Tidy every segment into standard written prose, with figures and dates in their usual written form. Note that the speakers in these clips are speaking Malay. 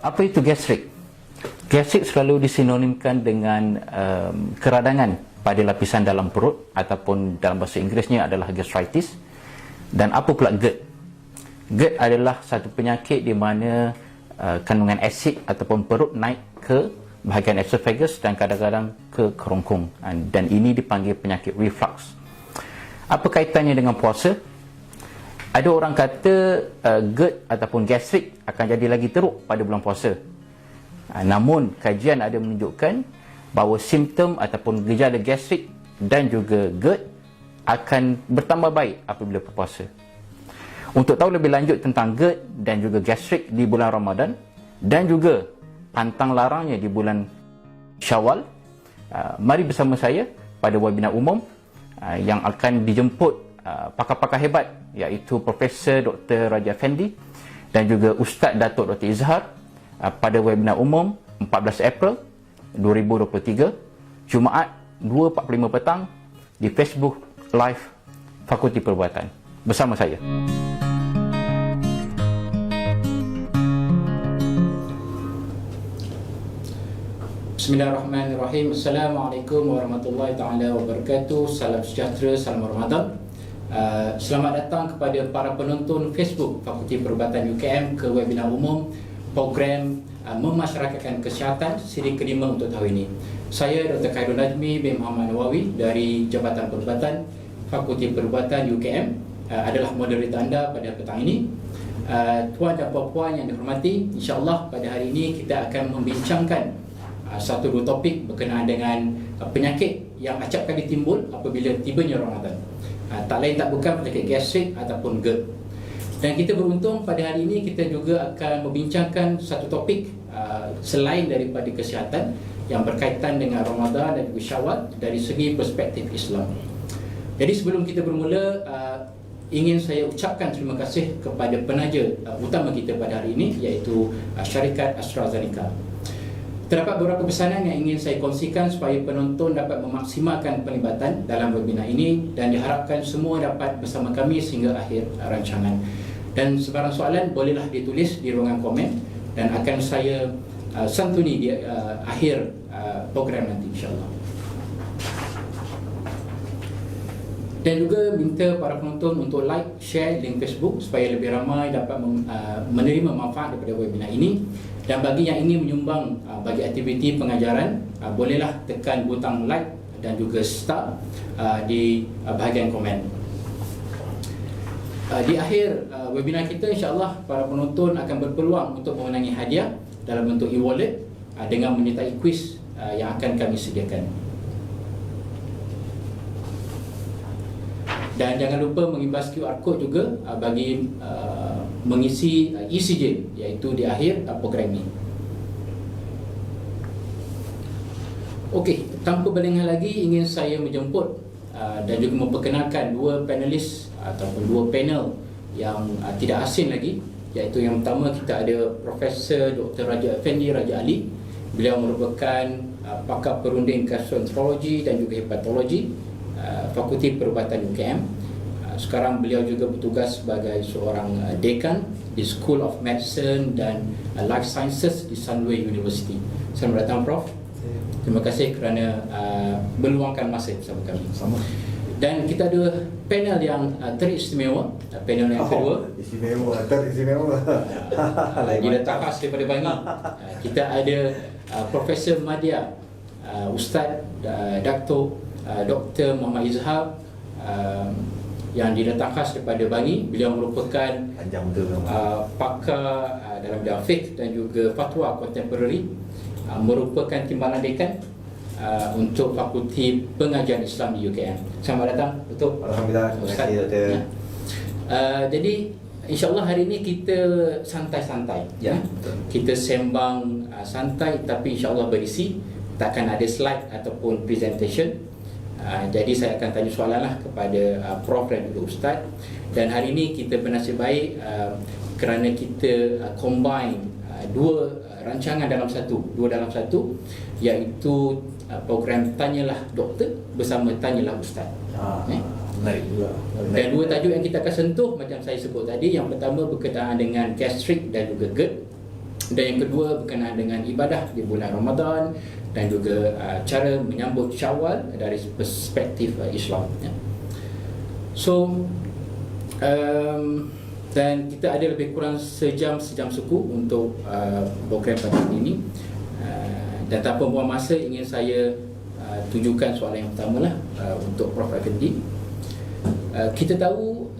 Apa itu gastrik? Gastrik selalu disinonimkan dengan keradangan pada lapisan dalam perut, ataupun dalam bahasa Inggerisnya adalah gastritis. Dan apa pula GERD? GERD adalah satu penyakit di mana kandungan asid ataupun perut naik ke bahagian esophagus dan kadang-kadang ke kerongkong, dan ini dipanggil penyakit reflux. Apa kaitannya dengan puasa? Ada orang kata GERD ataupun gastrik akan jadi lagi teruk pada bulan puasa. Namun kajian ada menunjukkan bahawa simptom ataupun gejala gastrik dan juga GERD akan bertambah baik apabila berpuasa. Untuk tahu lebih lanjut tentang GERD dan juga gastrik di bulan Ramadan dan juga pantang larangnya di bulan Syawal, mari bersama saya pada webinar umum yang akan dijemput pakar-pakar hebat, iaitu Profesor Dr. Raja Effendi dan juga Ustaz Datuk Dr. Izhar pada webinar umum 14 April 2023, Jumaat 2.45 petang di Facebook Live Fakulti Perubatan. Bersama saya. Bismillahirrahmanirrahim. Assalamualaikum warahmatullahi taala wabarakatuh. Salam sejahtera, salam Ramadan. Selamat datang kepada para penonton Facebook Fakulti Perubatan UKM ke webinar umum program memasyarakatkan kesihatan siri kelima untuk tahun ini. Saya Dr. Khairul Najmi bin Muhammad Nawawi dari Jabatan Perubatan Fakulti Perubatan UKM adalah moderator anda pada petang ini. Tuan dan puan-puan yang dihormati, insya-Allah pada hari ini kita akan membincangkan satu dua topik berkenaan dengan penyakit yang acap kali timbul apabila tibanya Ramadan. Tak lain tak bukan penyakit gastrik ataupun GERD. Dan kita beruntung pada hari ini kita juga akan membincangkan satu topik selain daripada kesihatan yang berkaitan dengan Ramadan dan juga Syawal dari segi perspektif Islam. Jadi sebelum kita bermula, ingin saya ucapkan terima kasih kepada penaja utama kita pada hari ini, iaitu syarikat AstraZeneca. Terdapat beberapa pesanan yang ingin saya kongsikan supaya penonton dapat memaksimalkan pelibatan dalam webinar ini, dan diharapkan semua dapat bersama kami sehingga akhir rancangan. Dan sebarang soalan bolehlah ditulis di ruangan komen dan akan saya santuni di akhir program nanti, insya-Allah. Dan juga minta para penonton untuk like, share link Facebook supaya lebih ramai dapat menerima manfaat daripada webinar ini. Dan bagi yang ingin menyumbang bagi aktiviti pengajaran, bolehlah tekan butang like dan juga start di bahagian komen. Di akhir webinar kita, insya-Allah para penonton akan berpeluang untuk memenangi hadiah dalam bentuk e-wallet dengan menyertai kuis yang akan kami sediakan. Dan jangan lupa mengimbas QR code juga bagi mengisi e-sijil, iaitu di akhir program ini. Okey, tanpa berlengah lagi ingin saya menjemput dan juga memperkenalkan dua panelis ataupun dua panel yang tidak asing lagi, iaitu yang pertama kita ada Profesor Dr. Raja Effendi Raja Ali. Beliau merupakan pakar perunding gastroenterologi dan juga hepatologi Fakulti Perubatan UKM. Sekarang beliau juga bertugas sebagai seorang dekan di School of Medicine dan Life Sciences di Sunway University. Selamat datang, Prof. Terima kasih kerana meluangkan masa bersama kami. Sama. Dan kita ada panel yang teristimewa, panel yang kedua. Teristimewa. Diletak khas daripada Bangi. Kita ada Profesor Madya, Ustaz Datuk Dr. Muhammad Izhar, yang diletak khas daripada Bangi. Beliau merupakan pakar dalam bidang fiqh dan juga fatwa kontemporari, merupakan timbalan dekan untuk Fakulti Pengajian Islam di UKM. Selamat datang, Datuk. Alhamdulillah, terima kasih, Doktor. Jadi insya-Allah hari ini kita santai-santai, ya. Kita sembang santai tapi insya-Allah berisi. Takkan ada slide ataupun presentation. Jadi saya akan tanya soalan lah kepada Prof dan juga Ustaz. Dan hari ini kita bernasib baik kerana kita combine dua rancangan dalam satu, iaitu program Tanyalah Doktor bersama Tanyalah Ustaz. Menarik juga. Dan dua tajuk yang kita akan sentuh macam saya sebut tadi. Yang pertama berkaitan dengan gastrik dan juga GERD. Dan yang kedua berkenaan dengan ibadah di bulan Ramadan dan juga cara menyambut Syawal dari perspektif Islam. So dan kita ada lebih kurang sejam suku untuk program pada hari ini. Dan tanpa buang masa, ingin saya tunjukkan soalan yang pertama lah untuk Prof. Effendi. Kita tahu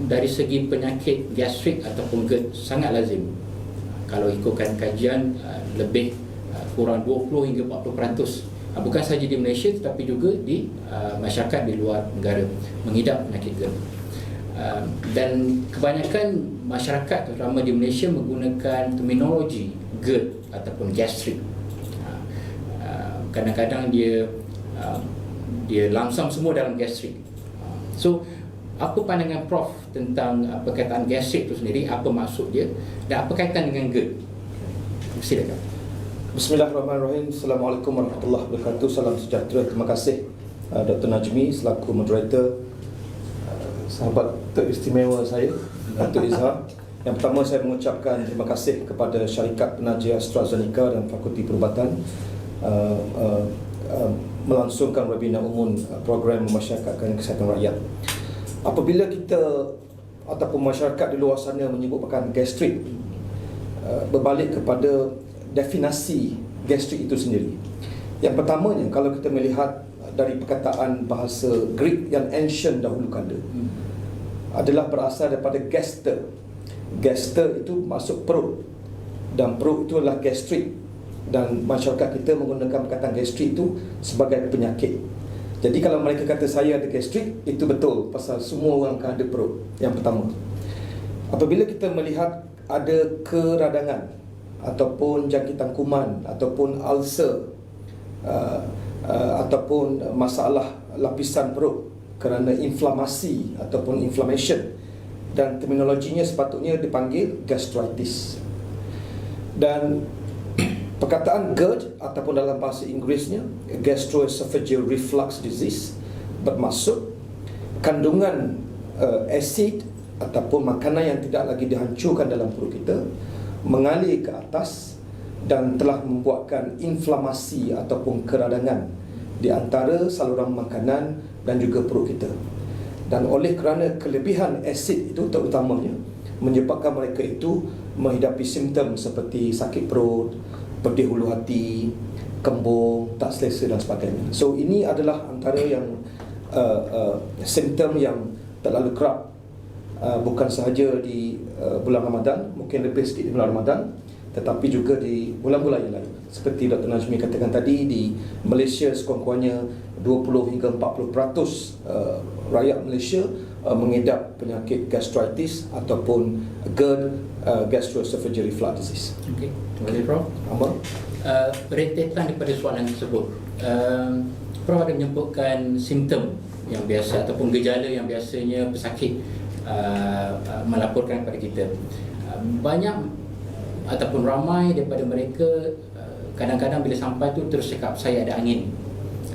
dari segi penyakit gastrik ataupun GERD sangat lazim. Kalau ikutkan kajian, lebih kurang 20 hingga 40% bukan sahaja di Malaysia tetapi juga di masyarakat di luar negara mengidap penyakit GERD. Dan kebanyakan masyarakat terutama di Malaysia menggunakan terminologi GERD ataupun gastrik. Kadang-kadang dia lamsam semua dalam gastrik. So apa pandangan Prof tentang perkataan gastrik itu sendiri, apa maksud dia dan apa kaitan dengan GERD? Silakan. Bismillahirrahmanirrahim. Assalamualaikum warahmatullahi wabarakatuh. Salam sejahtera. Terima kasih Dr. Najmi selaku moderator, sahabat teristimewa saya, Datuk Izhar. Yang pertama, saya mengucapkan terima kasih kepada syarikat penaja AstraZeneca dan Fakulti Perubatan melangsungkan webinar umum program memasyarakatkan kesihatan rakyat. Apabila kita ataupun masyarakat di luar sana menyebut perkataan gastrik, berbalik kepada definisi gastrik itu sendiri. Yang pertamanya, kalau kita melihat dari perkataan bahasa Greek yang ancient dahulu kala, adalah berasal daripada gaster. Gaster itu masuk perut, dan perut itu adalah gastrik, dan masyarakat kita menggunakan perkataan gastrik itu sebagai penyakit. Jadi kalau mereka kata saya ada gastrik, itu betul, pasal semua orang akan ada perut. Yang pertama. Apabila kita melihat ada keradangan ataupun jangkitan kuman ataupun ulcer ataupun masalah lapisan perut kerana inflamasi ataupun inflammation, dan terminologinya sepatutnya dipanggil gastritis. Dan perkataan GERD ataupun dalam bahasa Inggerisnya gastroesophageal reflux disease bermaksud kandungan asid ataupun makanan yang tidak lagi dihancurkan dalam perut kita mengalir ke atas dan telah membuatkan inflamasi ataupun keradangan di antara saluran makanan dan juga perut kita. Dan oleh kerana kelebihan asid itu terutamanya menyebabkan mereka itu menghidapi simptom seperti sakit perut, pedih hulu hati, kembung, tak selesa dan sebagainya. So ini adalah antara yang simptom yang terlalu kerap, bukan sahaja di bulan Ramadan, mungkin lebih sedikit di bulan Ramadan, tetapi juga di bulan-bulan yang lain. Seperti Dr. Najmi katakan tadi, di Malaysia sekurang-kurangnya 20 hingga 40% rakyat Malaysia mengidap penyakit gastritis ataupun GERD, gastroesophageal reflux disease. Okey, terima kasih Prof. Rentetan daripada soalan tersebut, Prof ada menyebutkan simptom yang biasa ataupun gejala yang biasanya pesakit melaporkan kepada kita. Banyak ataupun ramai daripada mereka kadang-kadang bila sampai tu terus cakap saya ada angin,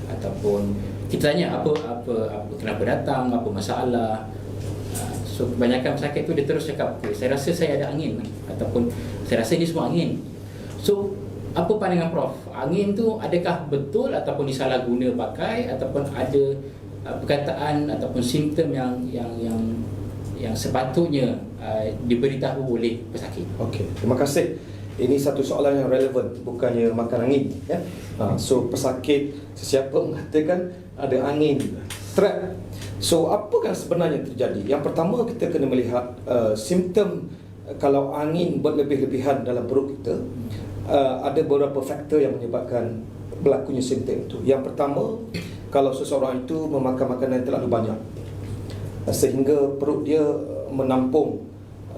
ataupun kita tanya apa kenapa datang, apa masalah. So kebanyakan pesakit tu dia terus cakap, okay, saya rasa saya ada angin, ataupun saya rasa ini semua angin. So apa pandangan Prof? Angin tu adakah betul ataupun disalahguna pakai, ataupun ada perkataan ataupun simptom yang sepatutnya diberitahu oleh pesakit? Okey, terima kasih. Ini satu soalan yang relevan, bukannya makan angin, ya. So pesakit, sesiapa mengatakan ada angin, trap. So apakah sebenarnya terjadi? Yang pertama, kita kena melihat simptom. Kalau angin berlebih-lebihan dalam perut kita, ada beberapa faktor yang menyebabkan berlakunya simptom itu. Yang pertama, kalau seseorang itu memakan makanan yang terlalu banyak sehingga perut dia menampung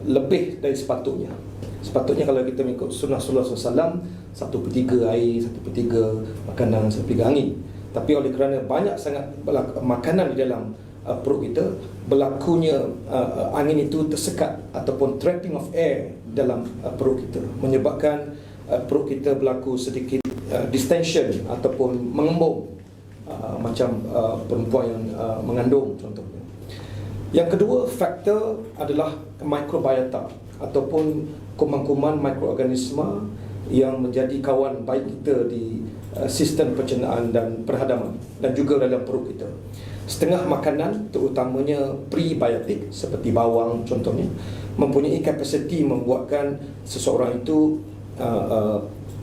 lebih dari sepatutnya. Sepatutnya kalau kita mengikut sunnah Rasulullah SAW, 1/3 air, 1/3 makanan, 1/3 angin. Tapi oleh kerana banyak sangat makanan di dalam perut kita, berlakunya angin itu tersekat ataupun trapping of air dalam perut kita, menyebabkan perut kita berlaku sedikit distension ataupun mengembung, macam perempuan yang mengandung contohnya. Yang kedua faktor adalah microbiota ataupun kuman-kuman mikroorganisma yang menjadi kawan baik kita di sistem pencernaan dan perhadaman dan juga dalam perut kita. Setengah makanan, terutamanya prebiotik seperti bawang contohnya, mempunyai kapasiti membuatkan seseorang itu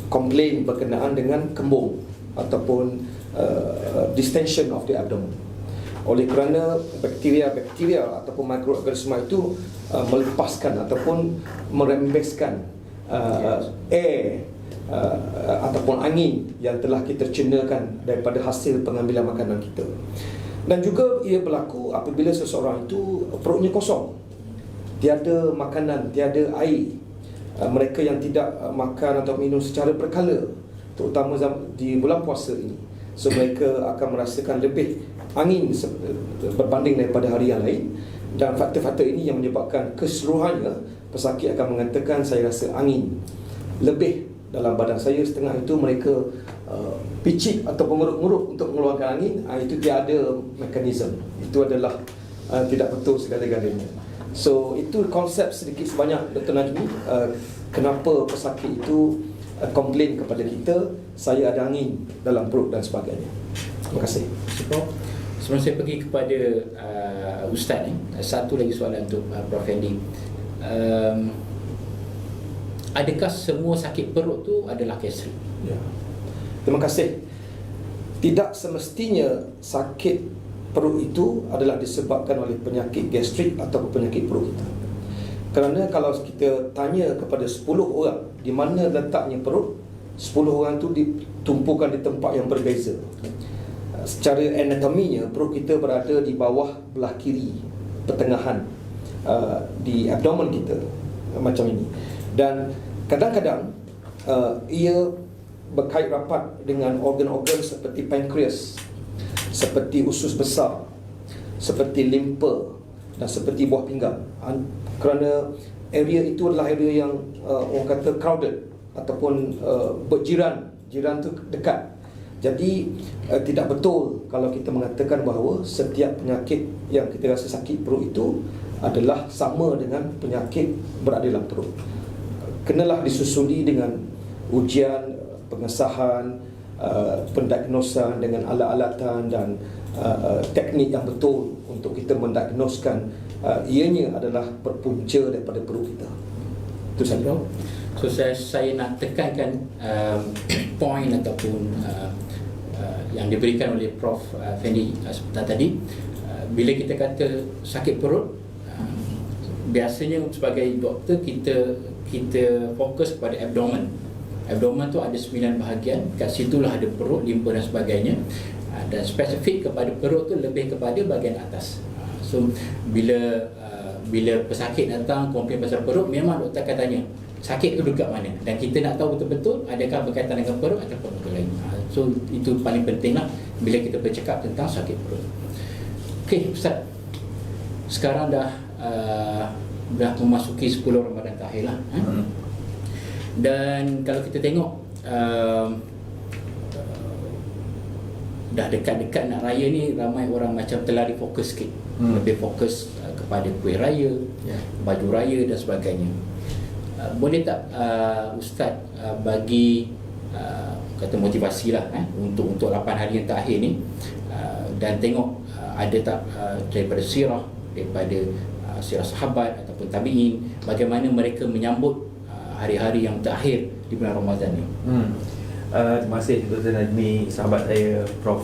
komplain berkenaan dengan kembung ataupun distension of the abdomen. Oleh kerana bakteria-bakteria ataupun mikroorganisma itu melepaskan ataupun merembeskan air ataupun angin yang telah kita cernakan daripada hasil pengambilan makanan kita. Dan juga ia berlaku apabila seseorang itu perutnya kosong, tiada makanan, tiada air. Mereka yang tidak makan atau minum secara berkala, terutama di bulan puasa ini, so mereka akan merasakan lebih angin berbanding daripada hari yang lain. Dan faktor-faktor ini yang menyebabkan keseluruhannya pesakit akan mengatakan saya rasa angin lebih dalam badan saya, setengah itu mereka picit atau mengurut-ngurut untuk mengeluarkan angin. Itu tiada mekanisme. Itu adalah tidak betul segala-galanya. So itu konsep sedikit sebanyak Dr. Najmi, kenapa pesakit itu komplain kepada kita, saya ada angin dalam perut dan sebagainya. Terima kasih. Sebelum saya pergi kepada Ustaz ni, satu lagi soalan untuk Prof. Fendi. Adakah semua sakit perut tu adalah gastrik? Ya. Terima kasih. Tidak semestinya sakit perut itu adalah disebabkan oleh penyakit gastrik atau penyakit perut kita. Kerana kalau kita tanya kepada 10 orang di mana letaknya perut, 10 orang itu ditumpukan di tempat yang berbeza. Secara anatominya, perut kita berada di bawah belah kiri pertengahan di abdomen kita, macam ini. Dan kadang-kadang ia berkait rapat dengan organ-organ seperti pankreas, seperti usus besar, seperti limpa dan seperti buah pinggang. Kerana area itu adalah area yang orang kata crowded ataupun berjiran, jiran tu dekat. Jadi tidak betul kalau kita mengatakan bahawa setiap penyakit yang kita rasa sakit perut itu adalah sama dengan penyakit berada dalam perut. Kenalah disusuli dengan ujian, pengesahan, pendiagnosan dengan alat-alatan dan teknik yang betul untuk kita mendiagnoskan ianya adalah berpunca daripada perut kita. Itu saja. So saya nak tekankan poin ataupun yang diberikan oleh Prof. Fendi sebentar tadi. Bila kita kata sakit perut, biasanya sebagai doktor kita fokus kepada abdomen. Abdomen tu ada 9 bahagian, kat situlah ada perut, limpa dan sebagainya. Dan spesifik kepada perut tu lebih kepada bahagian atas. So bila pesakit datang komplain pasal perut, memang doktor akan tanya sakit tu dekat mana, dan kita nak tahu betul-betul adakah berkaitan dengan perut ataupun benda lain. So itu paling pentinglah bila kita bercakap tentang sakit perut. Okey Ustaz, sekarang dah memasuki 10 Ramadan terakhir lah. Dan kalau kita tengok dah dekat-dekat nak raya ni, ramai orang macam terlari fokus sikit. Lebih fokus kepada kuih raya, baju raya dan sebagainya. Boleh tak Ustaz bagi kata motivasi lah untuk 8 hari yang terakhir ni, dan tengok ada tak daripada sirah, daripada sirah sahabat ataupun tabi'in, bagaimana mereka menyambut hari-hari yang terakhir di bulan Ramadan ni. Terima kasih Dr. Najmi, sahabat saya Prof.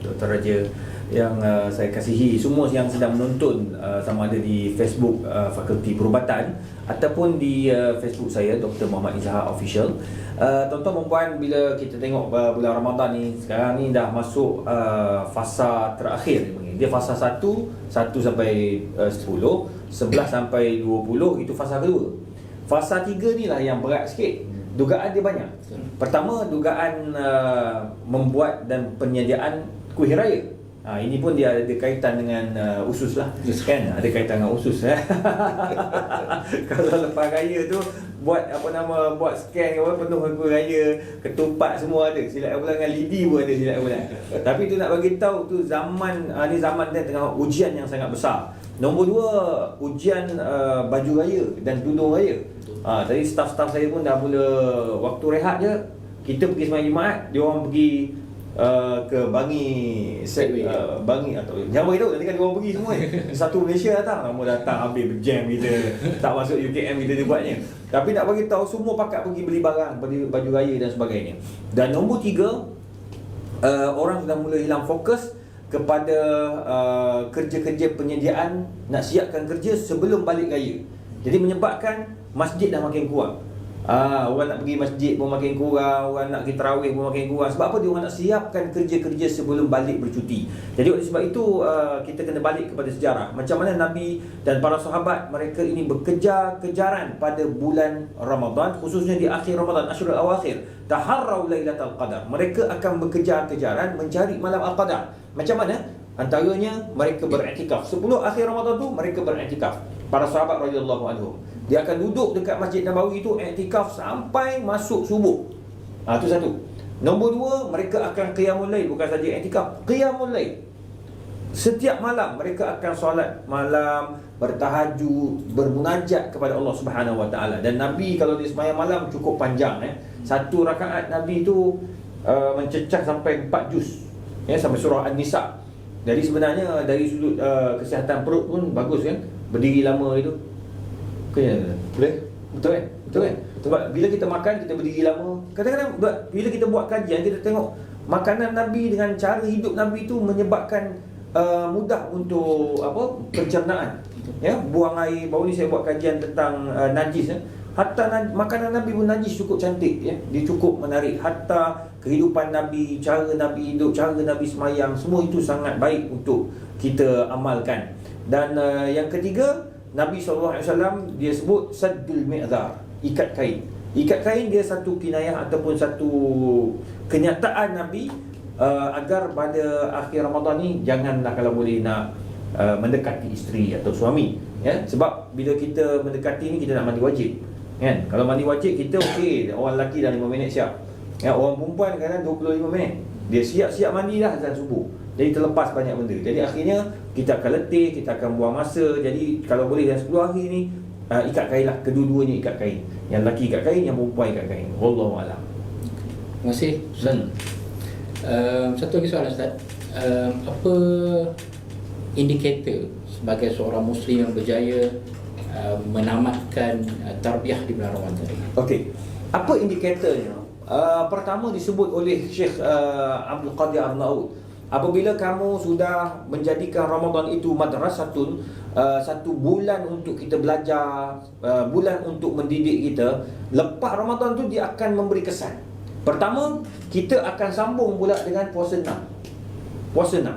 Dr. Raja yang saya kasihi, semua yang sedang menonton sama ada di Facebook Fakulti Perubatan ataupun di Facebook saya Dr. Muhammad Izhar Official. Tuan-tuan dan puan, bila kita tengok bulan Ramadan ni, sekarang ni dah masuk fasa terakhir. Dia fasa 1 sampai 10, 11 sampai 20 itu fasa kedua. Fasa 3 ni lah yang berat sikit. Dugaan dia banyak. Pertama, dugaan membuat dan penyediaan kuih raya. Ini pun dia ada kaitan dengan usus lah, kan? Ada kaitan dengan usus. Kalau lepas raya tu buat buat scan ke apa, penuh kuih raya, ketupat semua ada. Silap pula dengan lidi pun ada, silap pula. Tapi tu nak bagi tahu tu zaman ni zaman dia tengah ujian yang sangat besar. Nombor 2, ujian baju raya dan tudung raya. Tadi staff-staff saya pun dah mula waktu rehat je, kita pergi sembahyang Jumaat, dia orang pergi ke Bangi Bangi atau jangan beritahu nanti kan dia orang pergi semua ni. Satu Malaysia datang, nama datang habis berjam kita, tak masuk UKM kita dia buatnya. Tapi nak bagi tahu semua pakat pergi beli barang, baju raya dan sebagainya. Dan nombor 3, orang sudah mula hilang fokus kepada kerja-kerja penyediaan, nak siapkan kerja sebelum balik raya. Jadi menyebabkan masjid dah makin kurang. Orang nak pergi masjid pun makin kurang, orang nak pergi tarawih pun makin kurang. Sebab apa? Dia orang nak siapkan kerja-kerja sebelum balik bercuti. Jadi oleh sebab itu kita kena balik kepada sejarah. Macam mana Nabi dan para sahabat mereka ini berkejar-kejaran pada bulan Ramadan, khususnya di akhir Ramadan, Ashrul Awakhir. Taharrau Lailatul Qadar. Mereka akan berkejar-kejaran mencari malam Al-Qadar. Macam mana? Antaranya mereka beriktikaf. 10 akhir Ramadan tu mereka beriktikaf. Para sahabat radhiyallahu anhum, dia akan duduk dekat Masjid Nabawi itu iktikaf sampai masuk subuh. Itu satu. Nombor 2, mereka akan qiyamul lail, bukan saja iktikaf, qiyamul lail. Setiap malam mereka akan solat malam, bertahajud, bermunajat kepada Allah Subhanahu Wa Taala. Dan Nabi kalau dia sembahyang malam cukup panjang. Satu rakaat Nabi itu mencecah sampai 4 juz, sampai surah An-Nisa. Jadi sebenarnya dari sudut kesihatan perut pun bagus kan, berdiri lama itu. Boleh? Betul kan? Betul kan? Sebab bila kita makan, kita berdiri lama. Kadang-kadang bila kita buat kajian, kita tengok makanan Nabi dengan cara hidup Nabi itu menyebabkan mudah untuk pencernaan. Buang air. Baru ni saya buat kajian tentang najis. Hatta makanan Nabi pun najis cukup cantik. Dia cukup menarik. Hatta kehidupan Nabi, cara Nabi hidup, cara Nabi semayang, semua itu sangat baik untuk kita amalkan. Dan yang ketiga, Nabi SAW dia sebut saddul mi'zar, ikat kain. Ikat kain dia satu kinayah ataupun satu kenyataan Nabi agar pada akhir Ramadan ni janganlah kalau boleh nak mendekati isteri atau suami. Sebab bila kita mendekati ni kita nak mandi wajib. Kalau mandi wajib kita okey, orang lelaki dah 5 minit siap. Orang perempuan kadang 25 minit. Dia siap-siap mandi dah azan subuh. Jadi terlepas banyak benda. Jadi akhirnya kita akan letih, kita akan buang masa. Jadi kalau boleh dalam 10 hari ni ikat kain lah. Kedua-duanya ikat kain. Yang lelaki ikat kain, yang perempuan ikat kain. Wallahualam. Terima kasih Ustaz. Satu lagi soalan Ustaz. Apa indikator sebagai seorang Muslim yang berjaya menamatkan tarbiyah di bulan Ramadan? Okey. Apa indikatornya? Pertama disebut oleh Syekh Abdul Qadir Arnaud. Apabila kamu sudah menjadikan Ramadan itu madrasatun, satu bulan untuk kita belajar, bulan untuk mendidik kita, lepas Ramadan tu dia akan memberi kesan. Pertama, kita akan sambung pula dengan puasa 6. Puasa 6.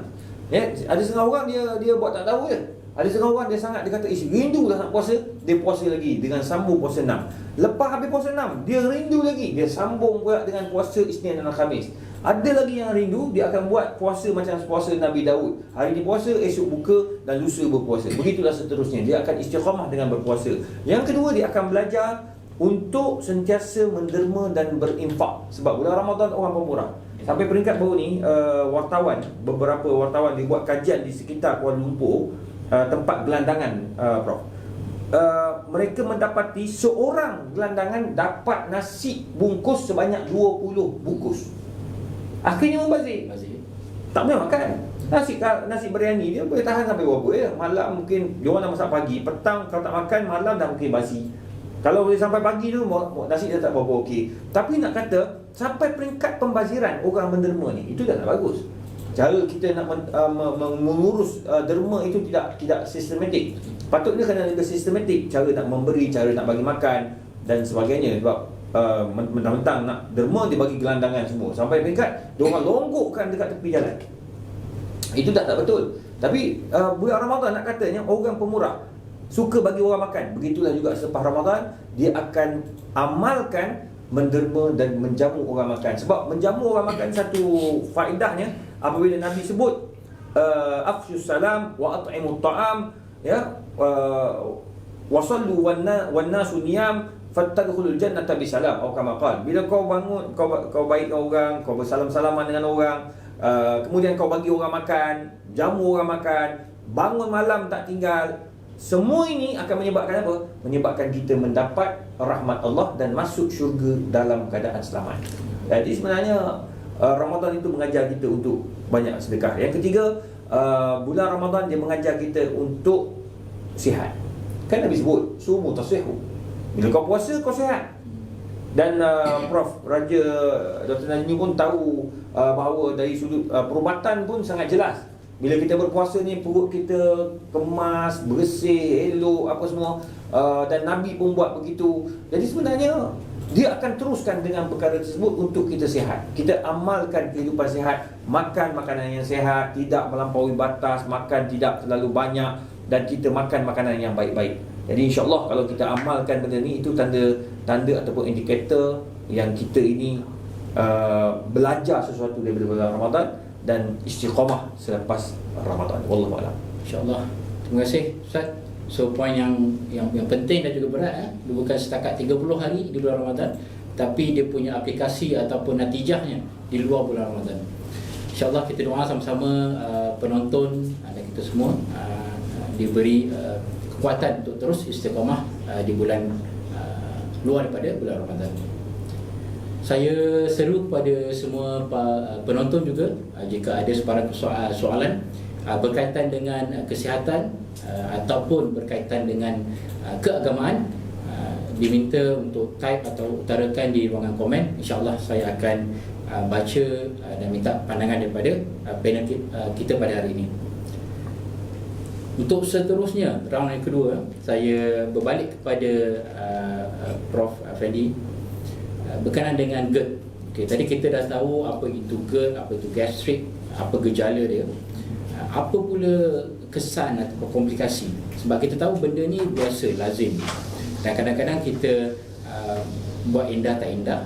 Ada setengah orang dia buat tak tahu je. Ada setengah orang dia sangat, dia kata rindu lah nak puasa, dia puasa lagi dengan sambung puasa 6. Lepas habis puasa 6, dia rindu lagi, dia sambung pula dengan puasa Isnin dan Khamis. Ada lagi yang rindu, dia akan buat puasa macam puasa Nabi Daud. Hari ni puasa, esok buka dan lusa berpuasa. Begitulah seterusnya. Dia akan istiqamah dengan berpuasa. Yang kedua, dia akan belajar untuk sentiasa menderma dan berinfak. Sebab bulan Ramadan orang pemurah. Sampai peringkat baru ni, beberapa wartawan dia buat kajian di sekitar Kuala Lumpur, tempat gelandangan, Prof. Mereka mendapati seorang gelandangan dapat nasi bungkus sebanyak 20 bungkus. Akhirnya membazir. Tak boleh makan. Nasi biryani dia boleh tahan sampai berapa ya? Malam mungkin dia orang dah masak pagi, petang kalau tak makan, malam dah mungkin basi. Kalau boleh sampai pagi tu nasi dah tak berapa okey. Tapi nak kata sampai peringkat pembaziran orang menderma ni, itu dah tak bagus. Cara kita nak mengurus derma itu tidak sistematik. Patutnya kena lebih sistematik, cara nak memberi, cara nak bagi makan dan sebagainya. Sebab mentang-mentang nak derma, dia bagi gelandangan semua sampai peringkat dia orang longgokkan dekat tepi jalan. Itu tak betul. Tapi bulan Ramadan nak katanya orang pemurah, suka bagi orang makan. Begitulah juga selepas Ramadan, dia akan amalkan menderma dan menjamu orang makan. Sebab menjamu orang makan satu faedahnya, apabila Nabi sebut afshus salam wa at'imut ta'am, wa sallu wan nasu niyam fattadkhulul jannata bisalam, atau kama qala. Bila kau bangun, kau baik orang, kau bersalam-salaman dengan orang, kemudian kau bagi orang makan, jamu orang makan, bangun malam tak tinggal. Semua ini akan menyebabkan apa? Menyebabkan kita mendapat rahmat Allah dan masuk syurga dalam keadaan selamat. Jadi sebenarnya Ramadan itu mengajar kita untuk banyak sedekah. Yang ketiga, bulan Ramadan dia mengajar kita untuk sihat. Kan Nabi sebut, sumu tasihu. Bila kau puasa, kau sihat. Dan Prof. Raja Dr. Najmi pun tahu bahawa dari sudut perubatan pun sangat jelas. Bila kita berpuasa ni, perut kita kemas, bersih, elok, apa semua. Dan Nabi pun buat begitu. Jadi sebenarnya dia akan teruskan dengan perkara tersebut untuk kita sihat. Kita amalkan kehidupan sihat, makan makanan yang sihat, tidak melampaui batas, makan tidak terlalu banyak, dan kita makan makanan yang baik-baik. Jadi insya-Allah kalau kita amalkan benda ni, itu tanda ataupun indikator yang kita ini belajar sesuatu daripada bulan Ramadan dan istiqamah selepas Ramadan. Wallahu a'lam. InsyaAllah. Terima kasih Ustaz. So poin yang penting dan juga berat, dia bukan setakat 30 hari di bulan Ramadan, tapi dia punya aplikasi ataupun natijahnya di luar bulan Ramadan. InsyaAllah kita doa sama-sama penonton dan kita semua diberi kekuatan untuk terus istiqamah di bulan luar daripada bulan Ramadan. Saya seru kepada semua penonton juga, jika ada sebarang soalan berkaitan dengan kesihatan ataupun berkaitan dengan keagamaan, diminta untuk type atau utarakan di ruangan komen. InsyaAllah saya akan baca dan minta pandangan daripada panel kita pada hari ini. Untuk seterusnya, round yang kedua, saya berbalik kepada Prof. Effendi berkenaan dengan GERD. Okay, tadi kita dah tahu apa itu GERD, apa itu gastrik, apa gejala dia, apa pula kesan atau komplikasi. Sebab kita tahu benda ni biasa, lazim, dan kadang-kadang kita buat indah tak indah,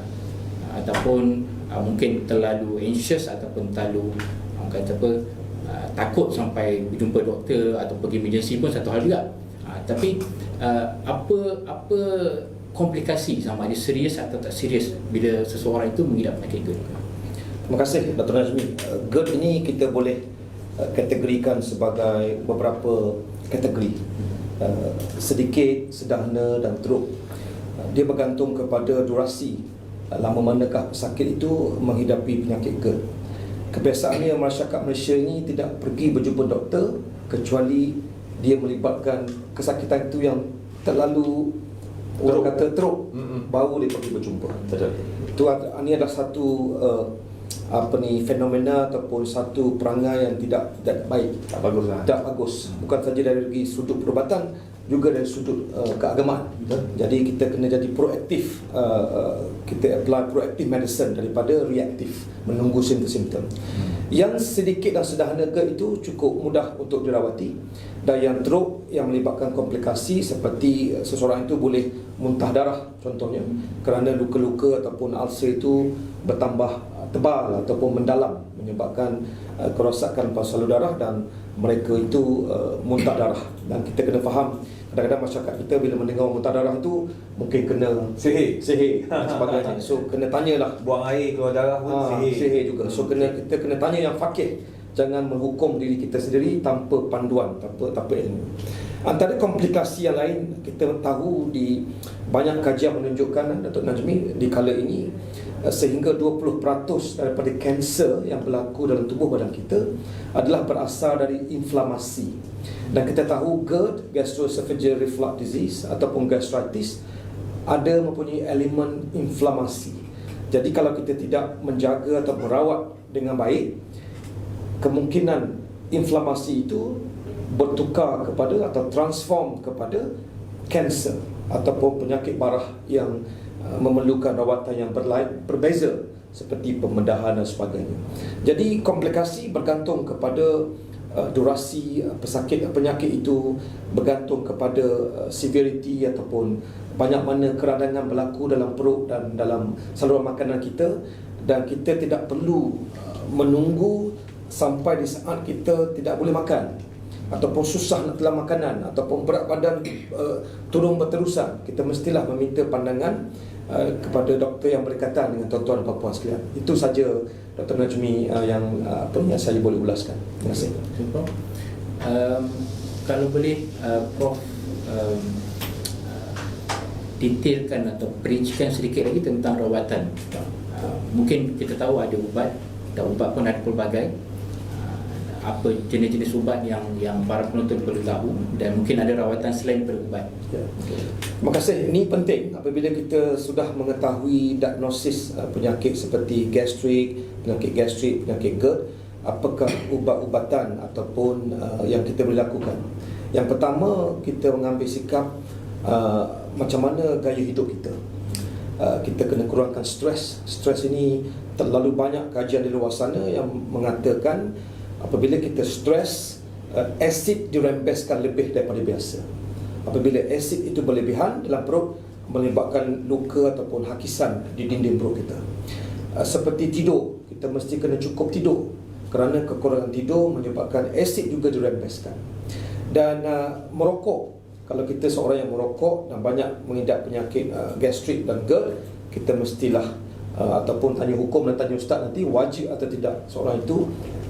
ataupun mungkin terlalu anxious ataupun terlalu kata apa, takut sampai berjumpa doktor atau pergi emergency pun satu hal juga. Tapi apa komplikasi, sama ada serius atau tak serius bila seseorang itu mengidap penyakit GERD? Terima kasih Dr. Najmi. GERD ini kita boleh kategorikan sebagai beberapa kategori, sedikit, sederhana dan teruk. Dia bergantung kepada durasi lama manakah pesakit itu menghidapi penyakit GERD. Kebiasaannya masyarakat Malaysia ini tidak pergi berjumpa doktor kecuali dia melibatkan kesakitan itu yang terlalu orang kata teruk, baru dia pergi berjumpa. Itu ini adalah satu fenomena ataupun satu perangai yang tidak baik, tak bagus. Bukan saja dari sudut perubatan, juga dari sudut keagamaan. Jadi kita kena jadi proaktif, kita apply proactive medicine daripada reaktif, menunggu simptom-simptom. Yang sedikit dan sederhana GERD itu cukup mudah untuk dirawati, dan yang teruk yang melibatkan komplikasi seperti seseorang itu boleh muntah darah contohnya, kerana luka-luka ataupun ulcer itu bertambah tebal ataupun mendalam, menyebabkan kerosakan paru-paru darah dan mereka itu muntah darah. Dan kita kena faham, kadang-kadang masyarakat kita bila mendengar muntah darah itu mungkin kena sihir dan sebagainya. So kena tanyalah, Buang air keluar darah pun sihir juga. So kita kena tanya yang fakih, jangan menghukum diri kita sendiri tanpa panduan, tanpa ilmu. Antara komplikasi yang lain, kita tahu di banyak kajian menunjukkan, Datuk Najmi, di kala ini sehingga 20% daripada kanser yang berlaku dalam tubuh badan kita adalah berasal dari inflamasi. Dan kita tahu GERD, gastroesophageal reflux disease ataupun gastritis, ada mempunyai elemen inflamasi. Jadi kalau kita tidak menjaga atau merawat dengan baik, kemungkinan inflamasi itu bertukar kepada atau transform kepada kanser ataupun penyakit parah yang memerlukan rawatan yang berbeza seperti pembedahan dan sebagainya. Jadi komplikasi bergantung kepada durasi penyakit itu, bergantung kepada severity ataupun banyak mana keradangan berlaku dalam perut dan dalam saluran makanan kita, dan kita tidak perlu menunggu sampai di saat kita tidak boleh makan ataupun susah nak telan makanan ataupun berat badan turun berterusan. Kita mestilah meminta pandangan kepada doktor yang berkaitan dengan tuan-tuan dan puan-puan sekalian. Itu saja Dr. Najmi yang saya boleh ulaskan. Terima kasih. Kalau boleh Prof detailkan atau perincikan sedikit lagi tentang rawatan. Mungkin kita tahu ada ubat, dan ubat pun ada pelbagai. Apa jenis-jenis ubat yang para penonton perlu tahu, dan mungkin ada rawatan selain daripada ubat. Terima kasih. Ini penting apabila kita sudah mengetahui diagnosis penyakit seperti gastrik, penyakit GERD, apakah ubat-ubatan ataupun yang kita boleh lakukan. Yang pertama, kita mengambil sikap macam mana gaya hidup kita. Kita kena kurangkan stres. Stres ini terlalu banyak kajian di luar sana yang mengatakan apabila kita stres, asid dirembeskan lebih daripada biasa. Apabila asid itu berlebihan dalam perut, menyebabkan luka ataupun hakisan di dinding perut kita. Seperti tidur, kita mesti kena cukup tidur, kerana kekurangan tidur menyebabkan asid juga dirembeskan. Dan merokok, kalau kita seorang yang merokok dan banyak mengidap penyakit gastrik dan GERD, kita mestilah ataupun tanya hukum dan tanya ustaz nanti, wajib atau tidak seorang itu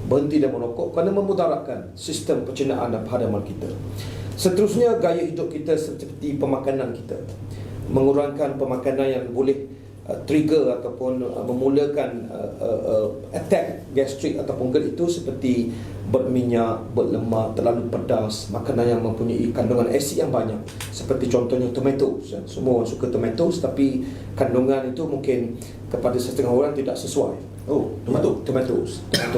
berhenti dan merokok kerana memudaratkan sistem pencernaan dan pahadaman kita. Seterusnya, gaya hidup kita seperti pemakanan kita. Mengurangkan pemakanan yang boleh trigger ataupun memulakan attack gastrik ataupun GERD itu, seperti berminyak, berlemak, terlalu pedas, makanan yang mempunyai kandungan asid yang banyak, seperti contohnya tomatoes. Semua orang suka tomatoes, tapi kandungan itu mungkin kepada setengah orang tidak sesuai. Tomato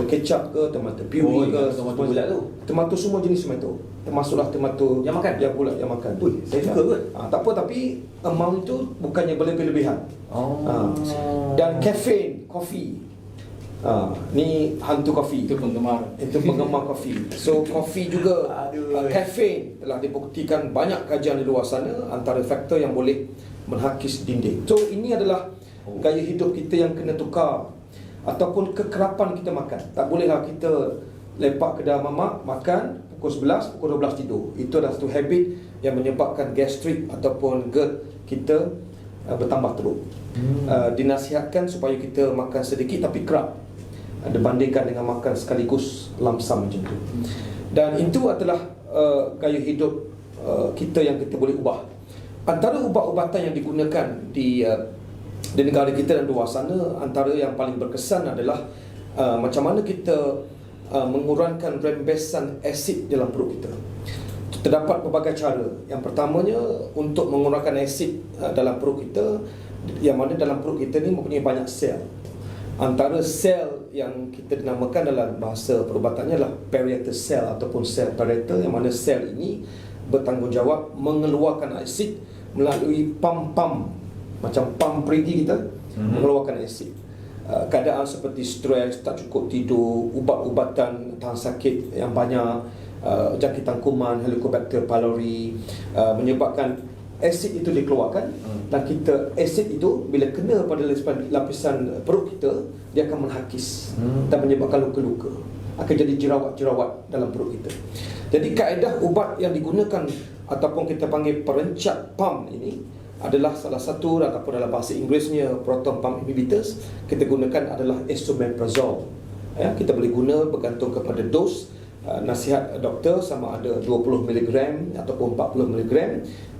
kecap ke, tomato puree ke, tomato bulat tu. tomato semua jenis tomato, termasuklah tomato Yang makan? yang bulat yang makan. Saya suka kot. Tak apa, tapi amount itu bukannya berlebih-lebihan. Dan caffeine, kopi. Ni hantu kopi. Itu penggemar. Itu penggemar kopi. So kopi juga, caffeine telah dibuktikan banyak kajian di luar sana antara faktor yang boleh menghakis dinding. So ini adalah gaya hidup kita yang kena tukar, ataupun kekerapan kita makan. Tak bolehlah kita lepak kedai mamak, makan pukul 11, pukul 12 tidur. Itu adalah satu habit yang menyebabkan gastrik ataupun GERD kita bertambah teruk. Dinasihatkan supaya kita makan sedikit tapi kerap, dibandingkan dengan makan sekaligus lamsam macam tu. Dan itu adalah gaya hidup kita yang kita boleh ubah. Antara ubat-ubatan yang digunakan di negara kita dan luar sana, antara yang paling berkesan adalah macam mana kita mengurangkan rembesan asid dalam perut kita. Terdapat pelbagai cara. Yang pertamanya, untuk mengurangkan asid dalam perut kita, yang mana dalam perut kita ni mempunyai banyak sel. Antara sel yang kita dinamakan dalam bahasa perubatannya adalah parietal cell ataupun sel parietal, yang mana sel ini bertanggungjawab mengeluarkan asid melalui pam-pam, macam pam perigi kita, mengeluarkan asid. Keadaan seperti stres, tak cukup tidur, ubat-ubatan tahan sakit yang banyak, jangkitan kuman, Helicobacter pylori, menyebabkan asid itu dikeluarkan. Dan kita, asid itu bila kena pada lapisan perut kita, dia akan menghakis dan menyebabkan luka-luka, akan jadi jerawat-jerawat dalam perut kita. Jadi kaedah ubat yang digunakan ataupun kita panggil perencat pump ini adalah salah satu, ataupun dalam bahasa Inggerisnya proton pump inhibitors, kita gunakan adalah esomeprazole. Kita boleh guna bergantung kepada dos. Nasihat doktor sama ada 20 mg ataupun 40 mg,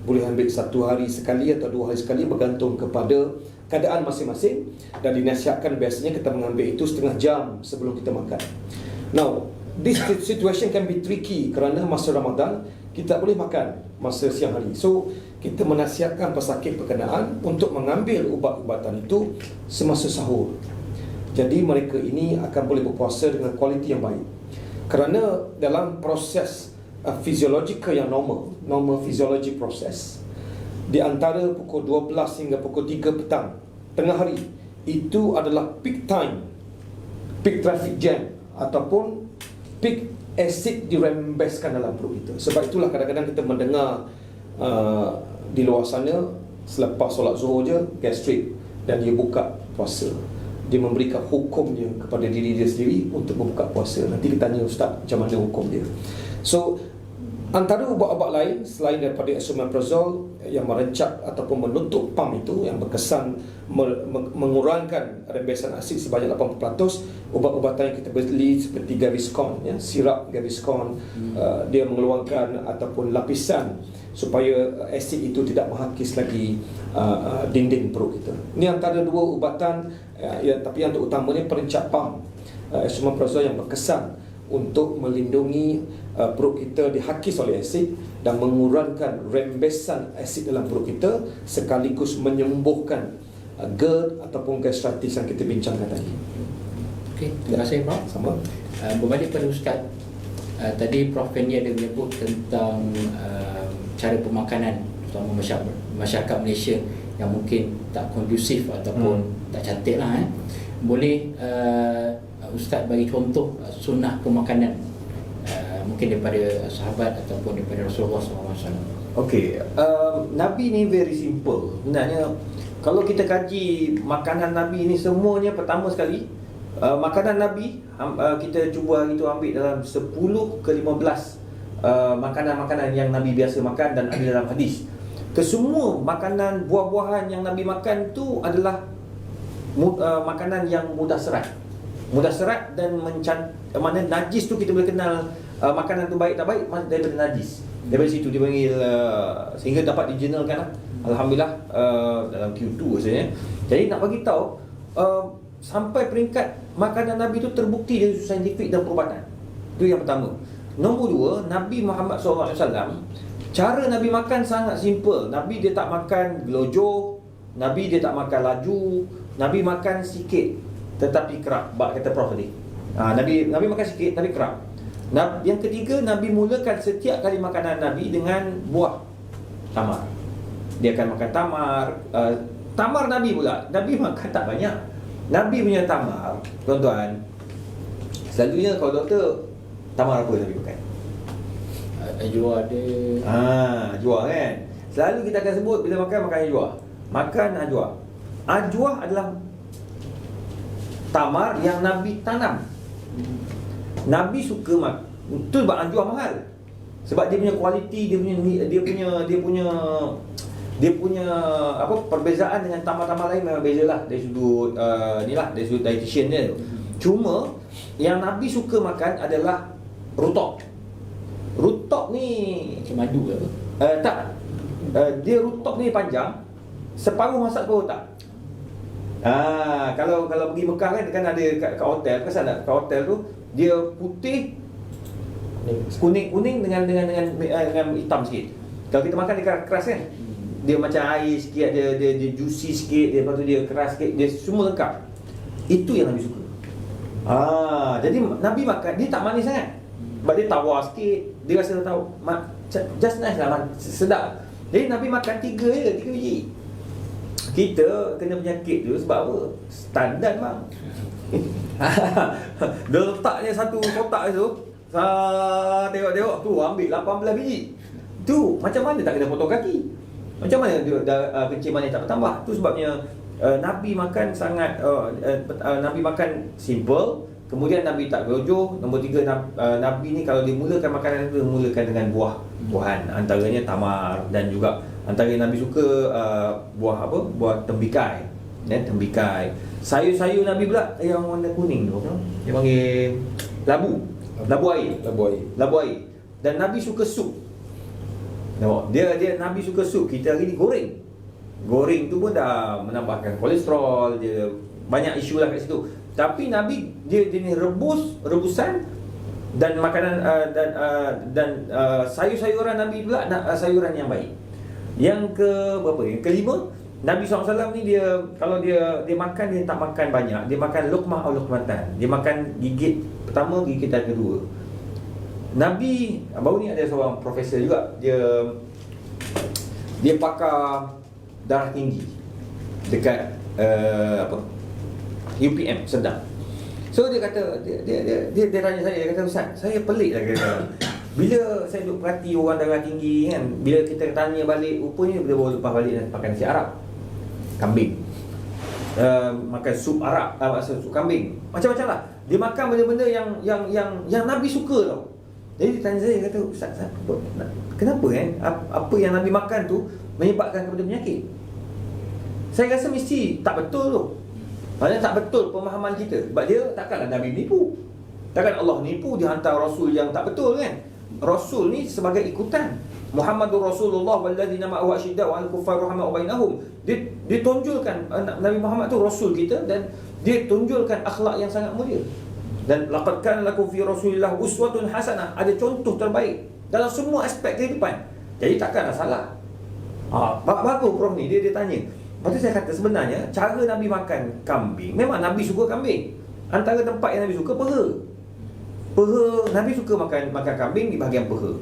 boleh ambil satu hari sekali atau 2 hari sekali, bergantung kepada keadaan masing-masing. Dan dinasihatkan biasanya kita mengambil itu setengah jam sebelum kita makan. Now, this situation can be tricky kerana masa Ramadan kita boleh makan masa siang hari. So, kita menasihatkan pesakit berkenaan untuk mengambil ubat-ubatan itu semasa sahur. Jadi mereka ini akan boleh berpuasa dengan kualiti yang baik. Kerana dalam proses fisiologikal yang normal physiology process, di antara pukul 12 hingga pukul 3 petang, tengah hari, itu adalah peak time, peak traffic jam, ataupun peak asid dirembeskan dalam perut kita. Sebab itulah kadang-kadang kita mendengar di luar sana, selepas solat zuhur je gastrik dan dia buka puasa. Dia memberikan hukumnya kepada diri dia sendiri untuk membuka puasa. Nanti kita tanya ustaz macam mana hukum dia. So, antara ubat-ubat lain selain daripada esomeprazole, yang merencap ataupun menutup pam itu yang berkesan mengurangkan rembesan asid sebanyak 80%. Ubat-ubatan yang kita beli seperti Gaviscon, ya, sirap Gaviscon, dia mengeluarkan ataupun lapisan supaya asid itu tidak menghakis lagi dinding perut kita. Ini antara dua ubatan, tapi yang terutamanya perencap pam, esomeprazole yang berkesan untuk melindungi perut kita dihakis oleh asid dan mengurangkan rembesan asid dalam perut kita, sekaligus menyembuhkan GERD ataupun gastritis yang kita bincangkan tadi. Okey, terima kasih Prof. Sama. Berbalik pada Ustaz, tadi Prof Fendi ada menyebut tentang cara pemakanan terutama masyarakat Malaysia yang mungkin tak kondusif ataupun tak cantik lah. Boleh Ustaz bagi contoh sunnah pemakanan mungkin daripada sahabat ataupun daripada Rasulullah SAW. Okey, Nabi ni very simple. Sebenarnya kalau kita kaji makanan Nabi ni semuanya, pertama sekali makanan Nabi kita cuba hari tu ambil dalam 10 ke 15 makanan-makanan yang Nabi biasa makan dan ada dalam hadis. Kesemua makanan buah-buahan yang Nabi makan tu adalah makanan yang mudah serat. Mudah serat dan mana najis tu kita boleh kenal makanan tu baik tak baik daripada najis. Daripada situ dia panggil sehingga dapat dijurnalkan lah. Alhamdulillah dalam Q2 rasanya. Jadi nak bagi tahu sampai peringkat makanan Nabi tu terbukti dari sudut saintifik dan perubatan. Itu yang pertama. Nombor dua, Nabi Muhammad SAW, cara Nabi makan sangat simple. Nabi dia tak makan gelojoh, Nabi dia tak makan laju, Nabi makan sikit tetapi kerap. Bak kata Prof tadi. Nabi makan sikit tapi kerap. Yang ketiga, Nabi mulakan setiap kali makanan Nabi dengan buah tamar. Dia akan makan tamar. Tamar Nabi pula, Nabi makan tak banyak. Nabi punya tamar, tuan-tuan, selalunya kalau doktor, tamar apa Nabi makan? Ajwa ada. Ajwa kan. Selalu kita akan sebut bila makan ajwa. Makan ajwa. Ajwa adalah tamar yang Nabi tanam. Nabi suka itu sebab ajwa mahal. Sebab dia punya kualiti, dia punya apa perbezaan dengan tamar-tamar lain memang bezalah dari sudut dari sudut dietitian dia. Cuma yang Nabi suka makan adalah rutok. Rutok ni macam madu ke apa? Tak. Dia rutok ni panjang, separuh masak separuh tak. Kalau pergi Mekah kan ada kat hotel, perasan tak? Kat hotel tu dia putih kuning dengan hitam sikit. Kalau kita makan dia keras kan? Dia macam air sikit, dia juicy sikit, lepas tu dia keras sikit, dia semua lengkap. Itu yang Nabi suka. Jadi Nabi makan, dia tak manis sangat. Sebab dia tawar sikit, dia rasa tahu just nice lah, sedap. Jadi Nabi makan 3 biji. Kita kena penyakit tu sebab apa? Standard bang. Dia letaknya satu kotak tu, tengok tu ambil 18 biji. Tu macam mana tak kena potong kaki? Macam mana dia kencing manis tak bertambah? Tu sebabnya Nabi makan sangat Nabi makan simple. Kemudian Nabi tak gelojoh. Nombor 3, Nabi ni kalau dia mulakan makanan tu, mulakan dengan buah-buahan. Antaranya tamar dan juga antara yang Nabi suka buah apa? Buah tembikai. Tembikai. Sayur-sayur Nabi pula yang warna kuning tu, dia panggil labu air. Dan Nabi suka sup. Nampak? Dia Nabi suka sup. Kita hari ni goreng tu pun dah menambahkan kolesterol, dia banyak isu lah kat situ. Tapi Nabi dia ni rebusan dan makanan dan sayur-sayuran Nabi pula sayuran yang baik. Yang kelima, Nabi SAW ni dia kalau dia makan, dia tak makan banyak. Dia makan luqmah atau luqmatan. Dia makan gigit pertama, gigitan kedua. Nabi baru ni ada seorang profesor juga, dia pakar darah tinggi dekat UPM Sedang. So dia kata dia tanya saya, dia kata, Ustaz, saya pelik lah kata. Bila saya duduk perhati orang darah tinggi kan, bila kita tanya balik, rupanya dia baru lepas balik dan makan nasi Arab, kambing, makan sup Arab, sup kambing, macam-macam lah. Dia makan benda-benda yang Nabi suka tau. Jadi dia tanya saya, kata, Ustaz, kenapa apa yang Nabi makan tu menyebabkan kepada penyakit. Saya rasa mesti tak betul tu. Maksudnya tak betul pemahaman kita. Sebab dia takkanlah Nabi menipu. Takkan Allah nipu dia hantar Rasul yang tak betul kan. Rasul ni sebagai ikutan. Muhammadur Rasulullah walladzina ma'ahu asyidda'u 'alal kuffari rahama'u bainahum. Dia tunjulkan Nabi Muhammad tu Rasul kita, dan dia tunjulkan akhlak yang sangat mulia. Dan laqad kana lakum fi Rasulillah uswatun hasanah, ada contoh terbaik dalam semua aspek kehidupan. Jadi takkanlah salah. Bagus Prof ni dia tanya. Lepas tu saya kata sebenarnya cara Nabi makan kambing, memang Nabi suka kambing. Antara tempat yang Nabi suka peha. Nabi suka makan kambing di bahagian peha.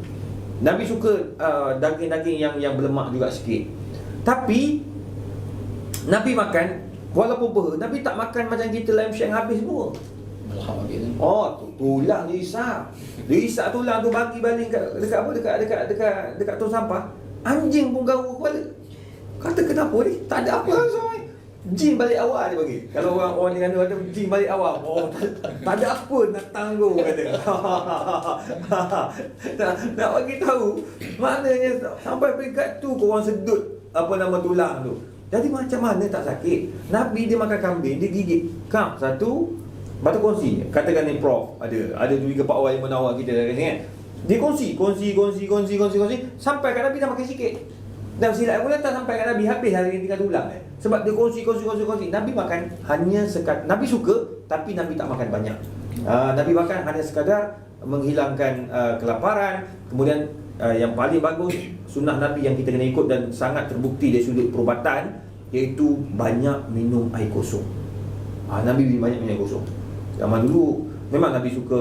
Nabi suka daging-daging yang berlemak juga sikit. Tapi Nabi makan walaupun peha, Nabi tak makan macam kita lamb shank habis semua. Tulang dia isap. Dia isap tulang tu bagi balik dekat tong sampah. Anjing pun garu kepala. Kata kenapa ni? Tak ada apa langsung ni. Jin balik awal dia bagi. Kalau orang dengan dia kata jin balik awal. Tak ada apa nak tangguh kata. nak bagi tahu maknanya sampai peringkat tu kau orang sedut tulang tu. Jadi macam mana tak sakit? Nabi dia makan kambing, dia gigit kam satu, batu kongsi. Katakan ni Prof, ada tu juga Pak Wali Munawar kita kan. Dia kongsi sampai kat Nabi dah makan sikit. Dan silap pula tak sampai kat Nabi habis hari ni tinggal tulang. Sebab dia kongsi. Nabi makan hanya Nabi suka, tapi Nabi tak makan banyak. Nabi makan hanya sekadar menghilangkan kelaparan. Kemudian yang paling bagus sunnah Nabi yang kita kena ikut dan sangat terbukti dari sudut perubatan, iaitu banyak minum air kosong. Nabi banyak minum air kosong. Zaman dulu memang Nabi suka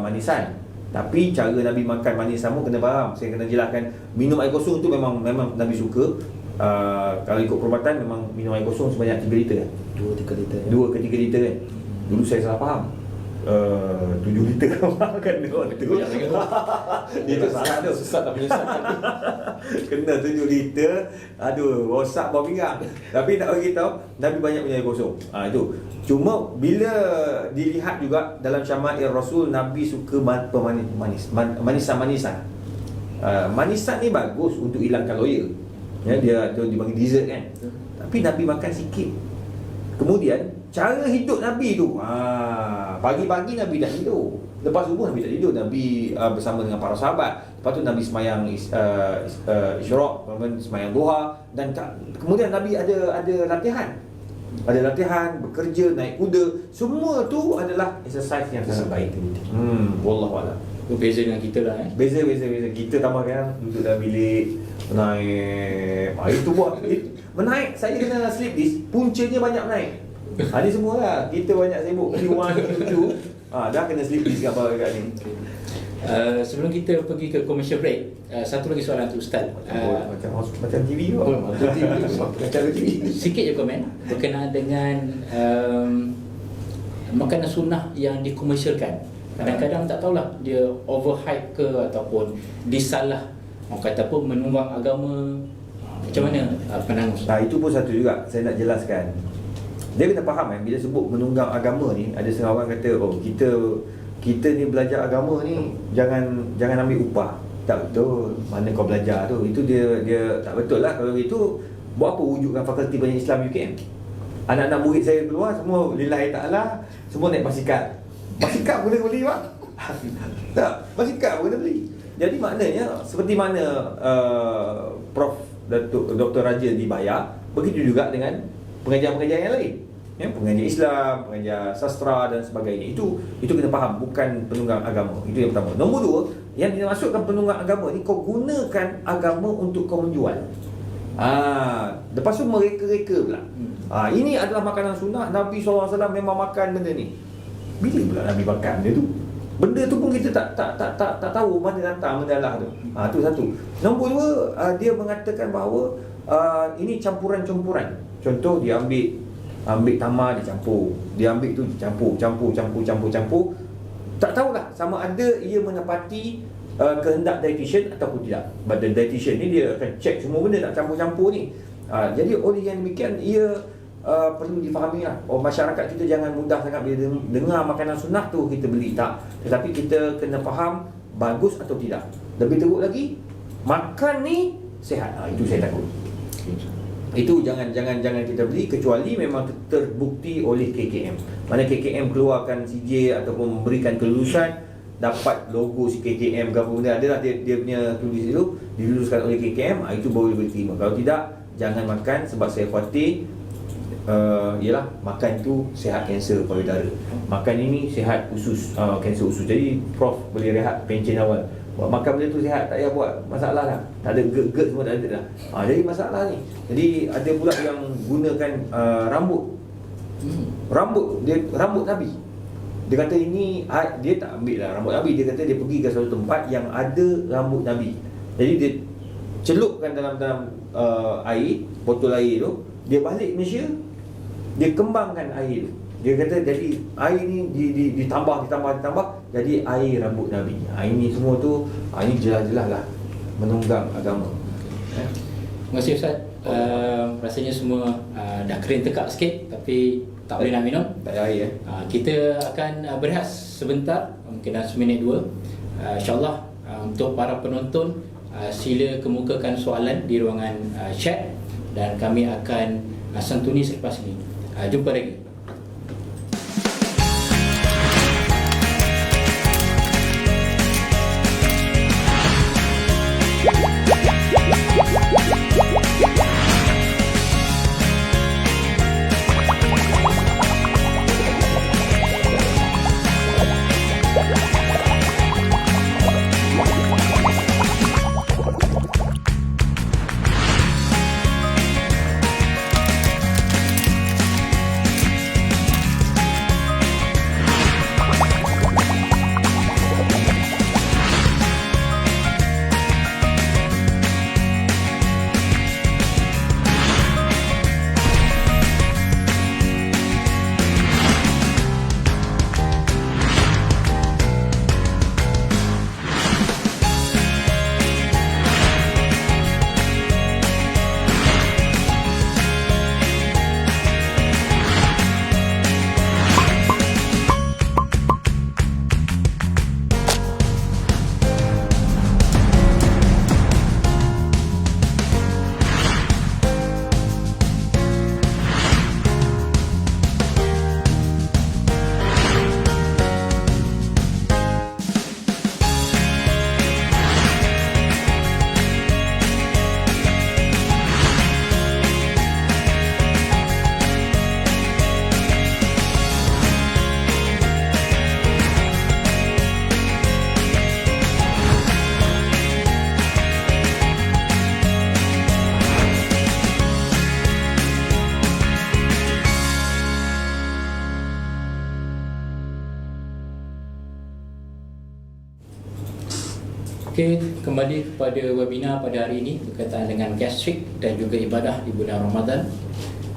manisan, tapi cara Nabi makan manis sama kena faham. Saya kena jelaskan, minum air kosong tu memang Nabi suka. Kalau ikut perubatan memang minum air kosong sebanyak 3 liter kan? 2 ke 3 liter kan? Dulu saya salah faham, 7 liter kan tu. Itu salah tu. Sesat tak menyesatkan. Kena 7 liter. Aduh, rosak bawah pinggang. Tapi nak bagi tahu Nabi banyak minum air kosong. Itu. Cuma bila dilihat juga dalam Syama'il Rasul, Nabi suka manisan-manisan. Manisan ni bagus untuk hilangkan loya. Dia dibagi dessert kan. Tapi Nabi makan sikit. Kemudian cara hidup Nabi tu, pagi-pagi Nabi dah tidur. Lepas subuh Nabi dah tidur. Nabi bersama dengan para sahabat. Lepas tu Nabi semayang Isyraq, kemudian semayang duha. Dan kemudian Nabi ada latihan. Ada latihan, bekerja, naik kuda. Semua tu adalah exercise yang sangat baik. Wallahualam. Beza dengan kita lah Beza. Kita tambahkan duduk dalam bilik, menaik. Itu buat menaik, saya kena slip disc, puncanya banyak naik. Ni semua lah. Kita banyak sibuk Q1, Q2. Dah kena slip disc apa kat ni. Sebelum kita pergi ke commercial break, satu lagi soalan untuk Ustaz. Macam TV kot. Macam TV. Sikit je komen berkenaan dengan makanan sunnah yang dikomersialkan. Kadang-kadang tak tahulah dia overhype ke ataupun disalah, orang kata pun menunggang agama. Macam mana pandangan Ustaz? Itu pun satu juga saya nak jelaskan. Dia kena faham bila sebut menunggang agama ni, ada setengah orang kata kita ni belajar agama ni jangan ambil upah. Tak betul. Mana kau belajar tu? Itu dia tak betul lah. Kalau itu, buat apa wujudkan Fakulti Pendidikan Islam UKM? Anak-anak murid saya keluar semua lillahi ta'ala, semua naik basikal. Basikal boleh beli pak? Tak, basikal boleh beli. Jadi maknanya seperti mana Prof Dr. Raja dibayar, begitu juga dengan pengajar-pengajar yang lain. Pengajar Islam, pengajar sastra dan sebagainya. Itu kena faham, bukan penunggang agama. Itu yang pertama. Nombor dua, yang dimasukkan penunggang agama ni, kau gunakan agama untuk kau menjual. Lepas tu mereka-reka pula. Ini adalah makanan sunnah, Nabi SAW memang makan benda ni. Bila pula Nabi makan benda tu? Benda tu pun kita tak tahu mana datang mendalah tu. Tu satu. Nombor dua, dia mengatakan bahawa ini campuran-campuran. Contoh, dia ambil tamar, dia campur. Dia ambil tu, campur. Tak tahulah sama ada ia menepati kehendak dietitian ataupun tidak. Badan dietitian ni dia akan cek semua benda tak campur-campur ni. Jadi oleh yang demikian, ia perlu difahami lah. Masyarakat kita jangan mudah sangat bila dengar makanan sunnah tu kita beli, tak. Tetapi kita kena faham bagus atau tidak. Lebih teruk lagi, makan ni sihat. Itu saya takut. Itu jangan kita beli kecuali memang terbukti oleh KKM. Mana KKM keluarkan CJ ataupun memberikan kelulusan, dapat logo si KKM ke apa benda, adalah dia punya tulis itu diluluskan oleh KKM, itu baru boleh terima. Kalau tidak, jangan makan sebab saya khawatir ialah makan tu sihat kanser payudara. Makan ini sihat usus, kanser usus. Jadi Prof boleh rehat pencen awal. Buat makan benda tu sihat, tak payah buat masalah lah. Tak ada GERD semua tak ada dah. Jadi masalah ni. Jadi ada pula yang gunakan rambut Nabi. Dia kata ini, dia tak ambil lah rambut Nabi. Dia kata dia pergi ke suatu tempat yang ada rambut Nabi. Jadi dia celupkan dalam air, botol air tu. Dia balik Malaysia, dia kembangkan air tu. Dia kata jadi air ni ditambah jadi air rambut Nabi. Ini semua tu ini jelas-jelas lah menunggang agama. Terima kasih Ustaz. Rasanya semua dah kering tekak sikit, tapi tak boleh nak minum. Tak ada air Kita akan berehat sebentar, mungkin dah seminit dua. InsyaAllah untuk para penonton, sila kemukakan soalan di ruangan chat dan kami akan santuni selepas ini. Jumpa lagi. Okey, kembali kepada webinar pada hari ini berkaitan dengan gastrik dan juga ibadah di bulan Ramadan.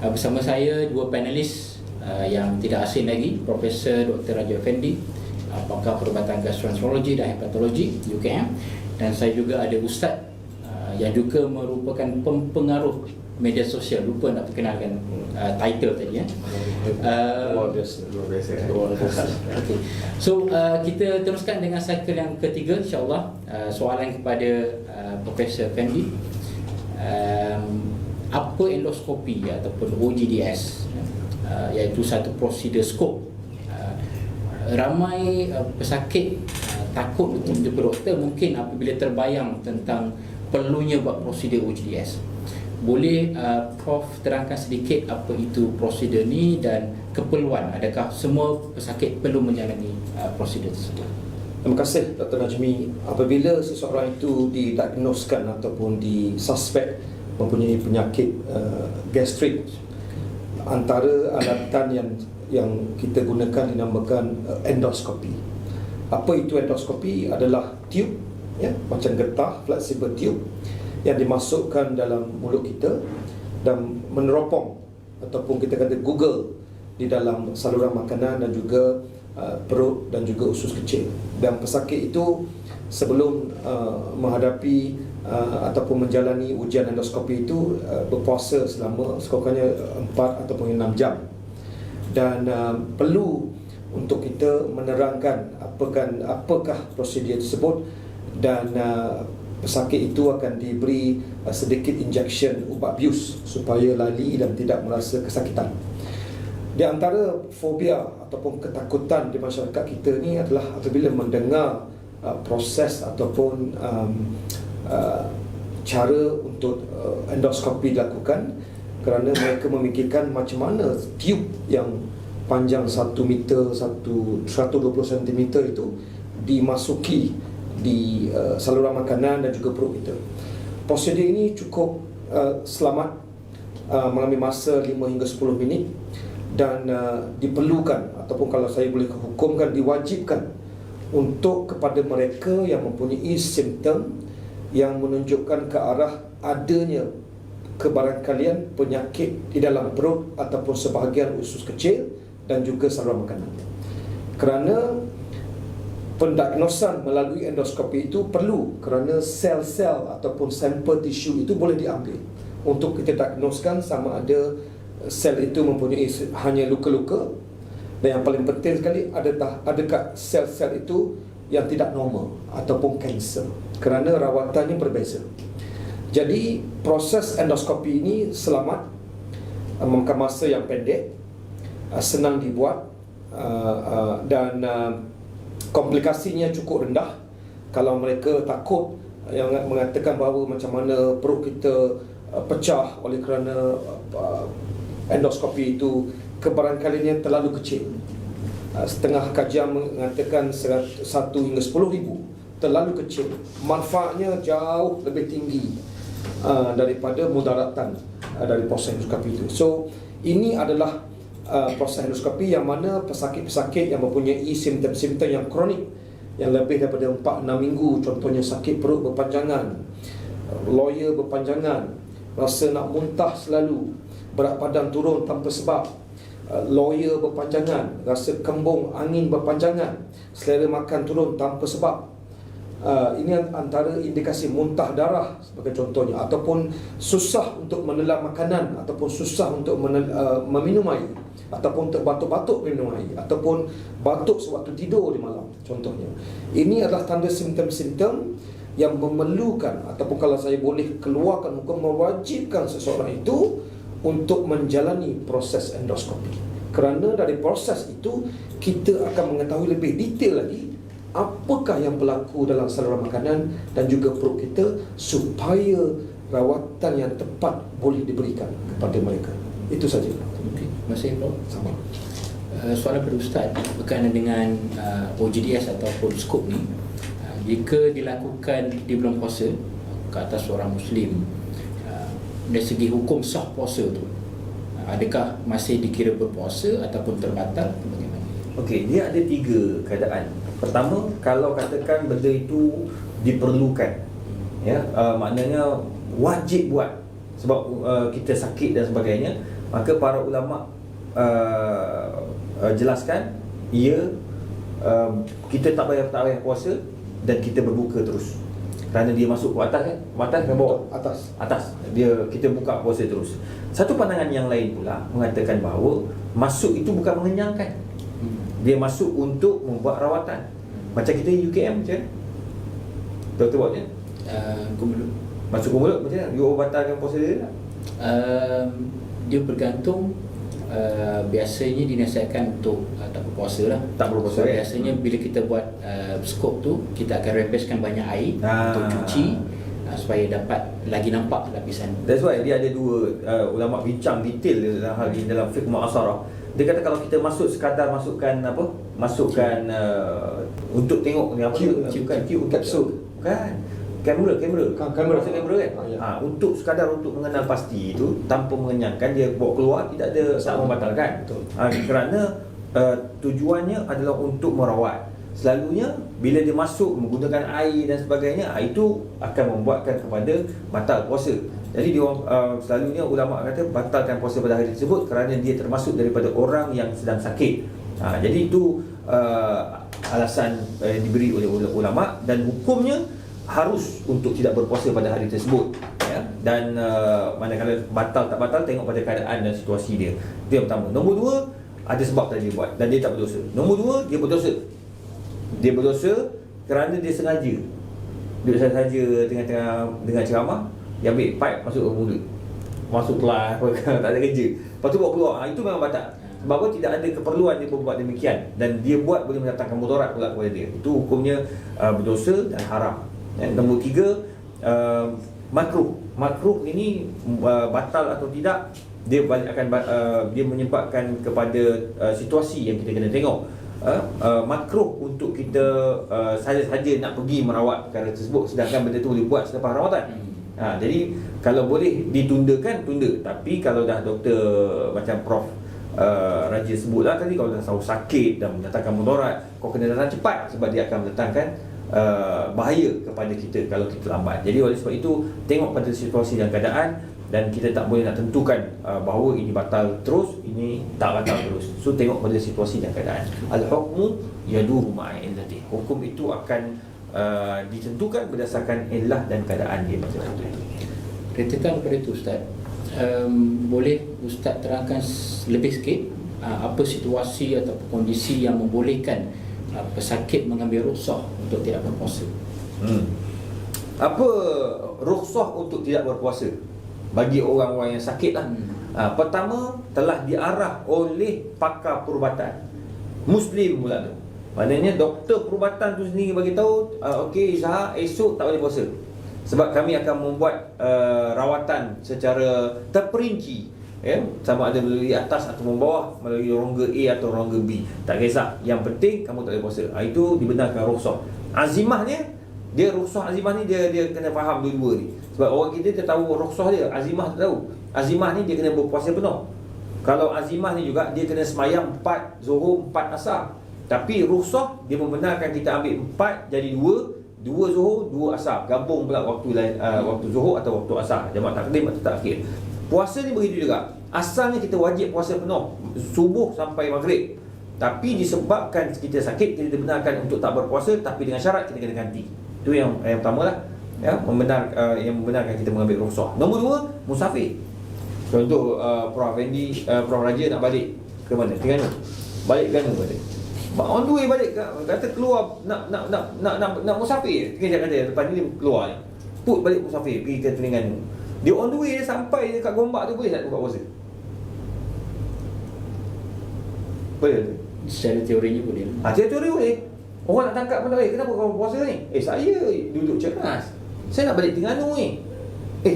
Bersama saya dua panelis yang tidak asing lagi, Profesor Dr. Raja Effendi, pakar perubatan gastroenterologi dan hepatologi UKM, dan saya juga ada Ustaz yang juga merupakan pempengaruh media sosial. Lupa nak perkenalkan title tadi Luar biasa. Okay. So kita teruskan dengan cycle yang ketiga, insyaAllah. Soalan kepada Profesor Effendi. Apa endoskopi ataupun OGDS, iaitu satu prosedur skop. Ramai pesakit takut untuk jumpa doktor mungkin apabila terbayang tentang perlunya buat prosedur OGDS. Boleh Prof terangkan sedikit apa itu prosedur ni dan keperluan, adakah semua pesakit perlu menjalani prosedur tersebut? Terima kasih Dr. Najmi. Apabila seseorang itu didiagnoskan ataupun disuspek mempunyai penyakit gastrik, antara alatan yang kita gunakan dinamakan endoskopi. Apa itu endoskopi? Adalah tube, macam getah, flexible tube yang dimasukkan dalam mulut kita dan meneropong ataupun kita kata Google di dalam saluran makanan dan juga perut dan juga usus kecil. Dan pesakit itu sebelum menghadapi ataupun menjalani ujian endoskopi itu berpuasa selama sekurang-kurangnya 4 ataupun 6 jam. Dan perlu untuk kita menerangkan apakah prosedur tersebut dan pesakit itu akan diberi sedikit injection ubat bius supaya lali dan tidak merasa kesakitan. Di antara fobia ataupun ketakutan di masyarakat kita ni adalah apabila mendengar proses ataupun cara untuk endoskopi dilakukan, kerana mereka memikirkan macam mana tube yang panjang 1 meter, 120 cm itu dimasuki di saluran makanan dan juga perut kita. Prosedur ini cukup selamat, mengambil masa 5 hingga 10 minit dan diperlukan ataupun kalau saya boleh hukumkan diwajibkan untuk kepada mereka yang mempunyai simptom yang menunjukkan ke arah adanya kebarangkalian penyakit di dalam perut ataupun sebahagian usus kecil dan juga saluran makanan. Kerana pendiagnosan melalui endoskopi itu perlu, kerana sel-sel ataupun sampel tisu itu boleh diambil untuk kita diagnoskan sama ada sel itu mempunyai hanya luka-luka, dan yang paling penting sekali adakah sel-sel itu yang tidak normal ataupun kanser, kerana rawatannya berbeza. Jadi proses endoskopi ini selamat, memakan masa yang pendek, senang dibuat, dan komplikasinya cukup rendah. Kalau mereka takut yang mengatakan bahawa macam mana perut kita pecah oleh kerana endoskopi itu kebarangkaliannya terlalu kecil, setengah kajian mengatakan 1 hingga 10,000, terlalu kecil, manfaatnya jauh lebih tinggi daripada mudaratan dari proses endoskopi itu. So ini adalah proses endoskopi yang mana pesakit-pesakit yang mempunyai simptom-simptom yang kronik yang lebih daripada 4-6 minggu, contohnya sakit perut berpanjangan, loya berpanjangan, rasa nak muntah selalu, berat badan turun tanpa sebab, loya berpanjangan, rasa kembung angin berpanjangan, selera makan turun tanpa sebab. Ini antara indikasi, muntah darah sebagai contohnya, ataupun susah untuk menelan makanan, ataupun susah untuk meminum air, ataupun terbatuk-batuk minum air, ataupun batuk sewaktu tidur di malam contohnya. Ini adalah tanda simptom-simptom yang memerlukan, ataupun kalau saya boleh keluarkan hukum, mewajibkan seseorang itu untuk menjalani proses endoskopi. Kerana dari proses itu kita akan mengetahui lebih detail lagi apakah yang berlaku dalam saluran makanan dan juga perut kita, supaya rawatan yang tepat boleh diberikan kepada mereka. Itu saja. Okey, terima kasih Prof. Sama. Soalan pada Ustaz berkaitan dengan OGDS ataupun skop ni, jika dilakukan di bulan puasa ke atas seorang Muslim, dari segi hukum sah puasa tu, adakah masih dikira berpuasa ataupun terbatal, bagaimana? Okey, dia ada 3 keadaan. Pertama, kalau katakan benda itu diperlukan, ya, maknanya wajib buat sebab kita sakit dan sebagainya, maka para ulama jelaskan kita tak payah puasa dan kita berbuka terus. Kerana dia masuk ke atas kan? Atas ke bawah? Atas. Kita buka puasa terus. Satu pandangan yang lain pula mengatakan bahawa masuk itu bukan mengenyangkan. Dia masuk untuk membuat rawatan. Macam kita UKM macam mana? Doktor buat macam mana? Kumuluk. Masuk kumuluk macam mana? You batalkan puasa dia tak? Dia bergantung. Biasanya dinasihatkan untuk tak berpuasa lah. Tak berpuasa, so, biasanya bila kita buat skop tu, kita akan repeskan banyak air untuk cuci, supaya dapat lagi nampak lapisan. That's why dia ada 2 ulama bincang detail dalam hal ini dalam fiqh mu'asarah. Dia kata kalau kita sekadar masukkan untuk tengok ni apa, kapsul, bukan kamera masuk kamera kan. Untuk sekadar untuk mengenal pasti itu tanpa mengenyangkan, dia bawa keluar, tidak membatalkan. Kerana tujuannya adalah untuk merawat. Selalunya bila dia masuk menggunakan air dan sebagainya, itu akan membuatkan kepada batal puasa. Jadi dia selalunya ulama kata batalkan puasa pada hari tersebut kerana dia termasuk daripada orang yang sedang sakit. Jadi itu alasan diberi oleh ulama, dan hukumnya harus untuk tidak berpuasa pada hari tersebut, ya. Dan manakala batal tak batal tengok pada keadaan dan situasi dia. Itu yang pertama. Nombor 2, ada sebab tadi dia buat dan dia tak berdosa. Nombor 2, dia berdosa. Dia berdosa kerana dia sengaja. duduk saja tengah-tengah dengar ceramah, dia ambil pipe masuk ke mulut, masuk kelas, tak ada kerja, lepas tu bawa keluar. Itu memang batal. Sebab apa? Tidak ada keperluan dia berbuat demikian, dan dia buat boleh mendatangkan mudarat pula kepada dia. Itu hukumnya berdosa dan haram. Nombor 3, makruh ini batal atau tidak, dia akan dia menyebabkan kepada situasi yang kita kena tengok. Makruh untuk kita saja-saja nak pergi merawat perkara tersebut, sedangkan benda tu boleh buat selepas rawatan. Jadi kalau boleh ditundakan, tunda. Tapi kalau dah doktor macam Prof Raja sebutlah tadi, kalau dah tahu sakit dan mendatangkan mudarat, kau kena datang cepat, sebab dia akan mendatangkan bahaya kepada kita kalau kita lambat. Jadi oleh sebab itu, tengok pada situasi dan keadaan, dan kita tak boleh nak tentukan bahawa ini batal terus, ini tak batal terus. So tengok pada situasi dan keadaan. Al-hukmu yaduru ma'a illati. Hukum itu akan ditentukan berdasarkan illah dan keadaan dia pada waktu itu. Retikan kepada itu Ustaz, boleh Ustaz terangkan lebih sikit apa situasi atau kondisi yang membolehkan pesakit mengambil rukhsah untuk tidak berpuasa? Apa rukhsah untuk tidak berpuasa bagi orang-orang yang sakit lah? Pertama, telah diarah oleh pakar perubatan Muslim pula tu. Maknanya doktor perubatan tu sendiri bagi tahu, okey Ishak, esok tak boleh puasa, sebab kami akan membuat rawatan secara terperinci, sama ada melalui atas atau bawah, melalui rongga A atau rongga B, tak kisah, yang penting kamu tak boleh puasa. Itu dibenarkan rukhsah. Azimahnya, dia rukhsah azimah ni dia kena faham dua-dua ni. Sebab orang kita dia tahu rukhsah dia, azimah tak tahu. Azimah ni dia kena berpuasa penuh. Kalau azimah ni juga dia kena semayang 4 Zuhur 4 Asar. Tapi rukhsah dia membenarkan kita ambil 4 jadi 2 Zuhur 2 Asar, gabung pula waktu lain, waktu Zuhur atau waktu Asar, jamak takdim atau takhir. Puasa ni begitu juga. Asalnya kita wajib puasa penuh subuh sampai maghrib. Tapi disebabkan kita sakit, kita dibenarkan untuk tak berpuasa, tapi dengan syarat kita kena ganti. Itu yang pertama lah, yang membenarkan kita mengambil rukhsah. Nombor 2, musafir. Contoh Prof Effendi, Prof Raja nak balik ke mana? Terengganu. Balik Terengganu kata. On the way balik, kata keluar nak musafir. Dia kata depan ni keluar ni. Put balik musafir pergi ke Terengganu. Dia on the way, dia sampai dekat Gombak tu, boleh tak buka puasa? Boleh tu? Secara teorinya boleh. Teori boleh. Orang nak tangkap pun tak boleh. Kenapa kau puasa ni? Saya duduk cerdas, saya nak balik Terengganu ni.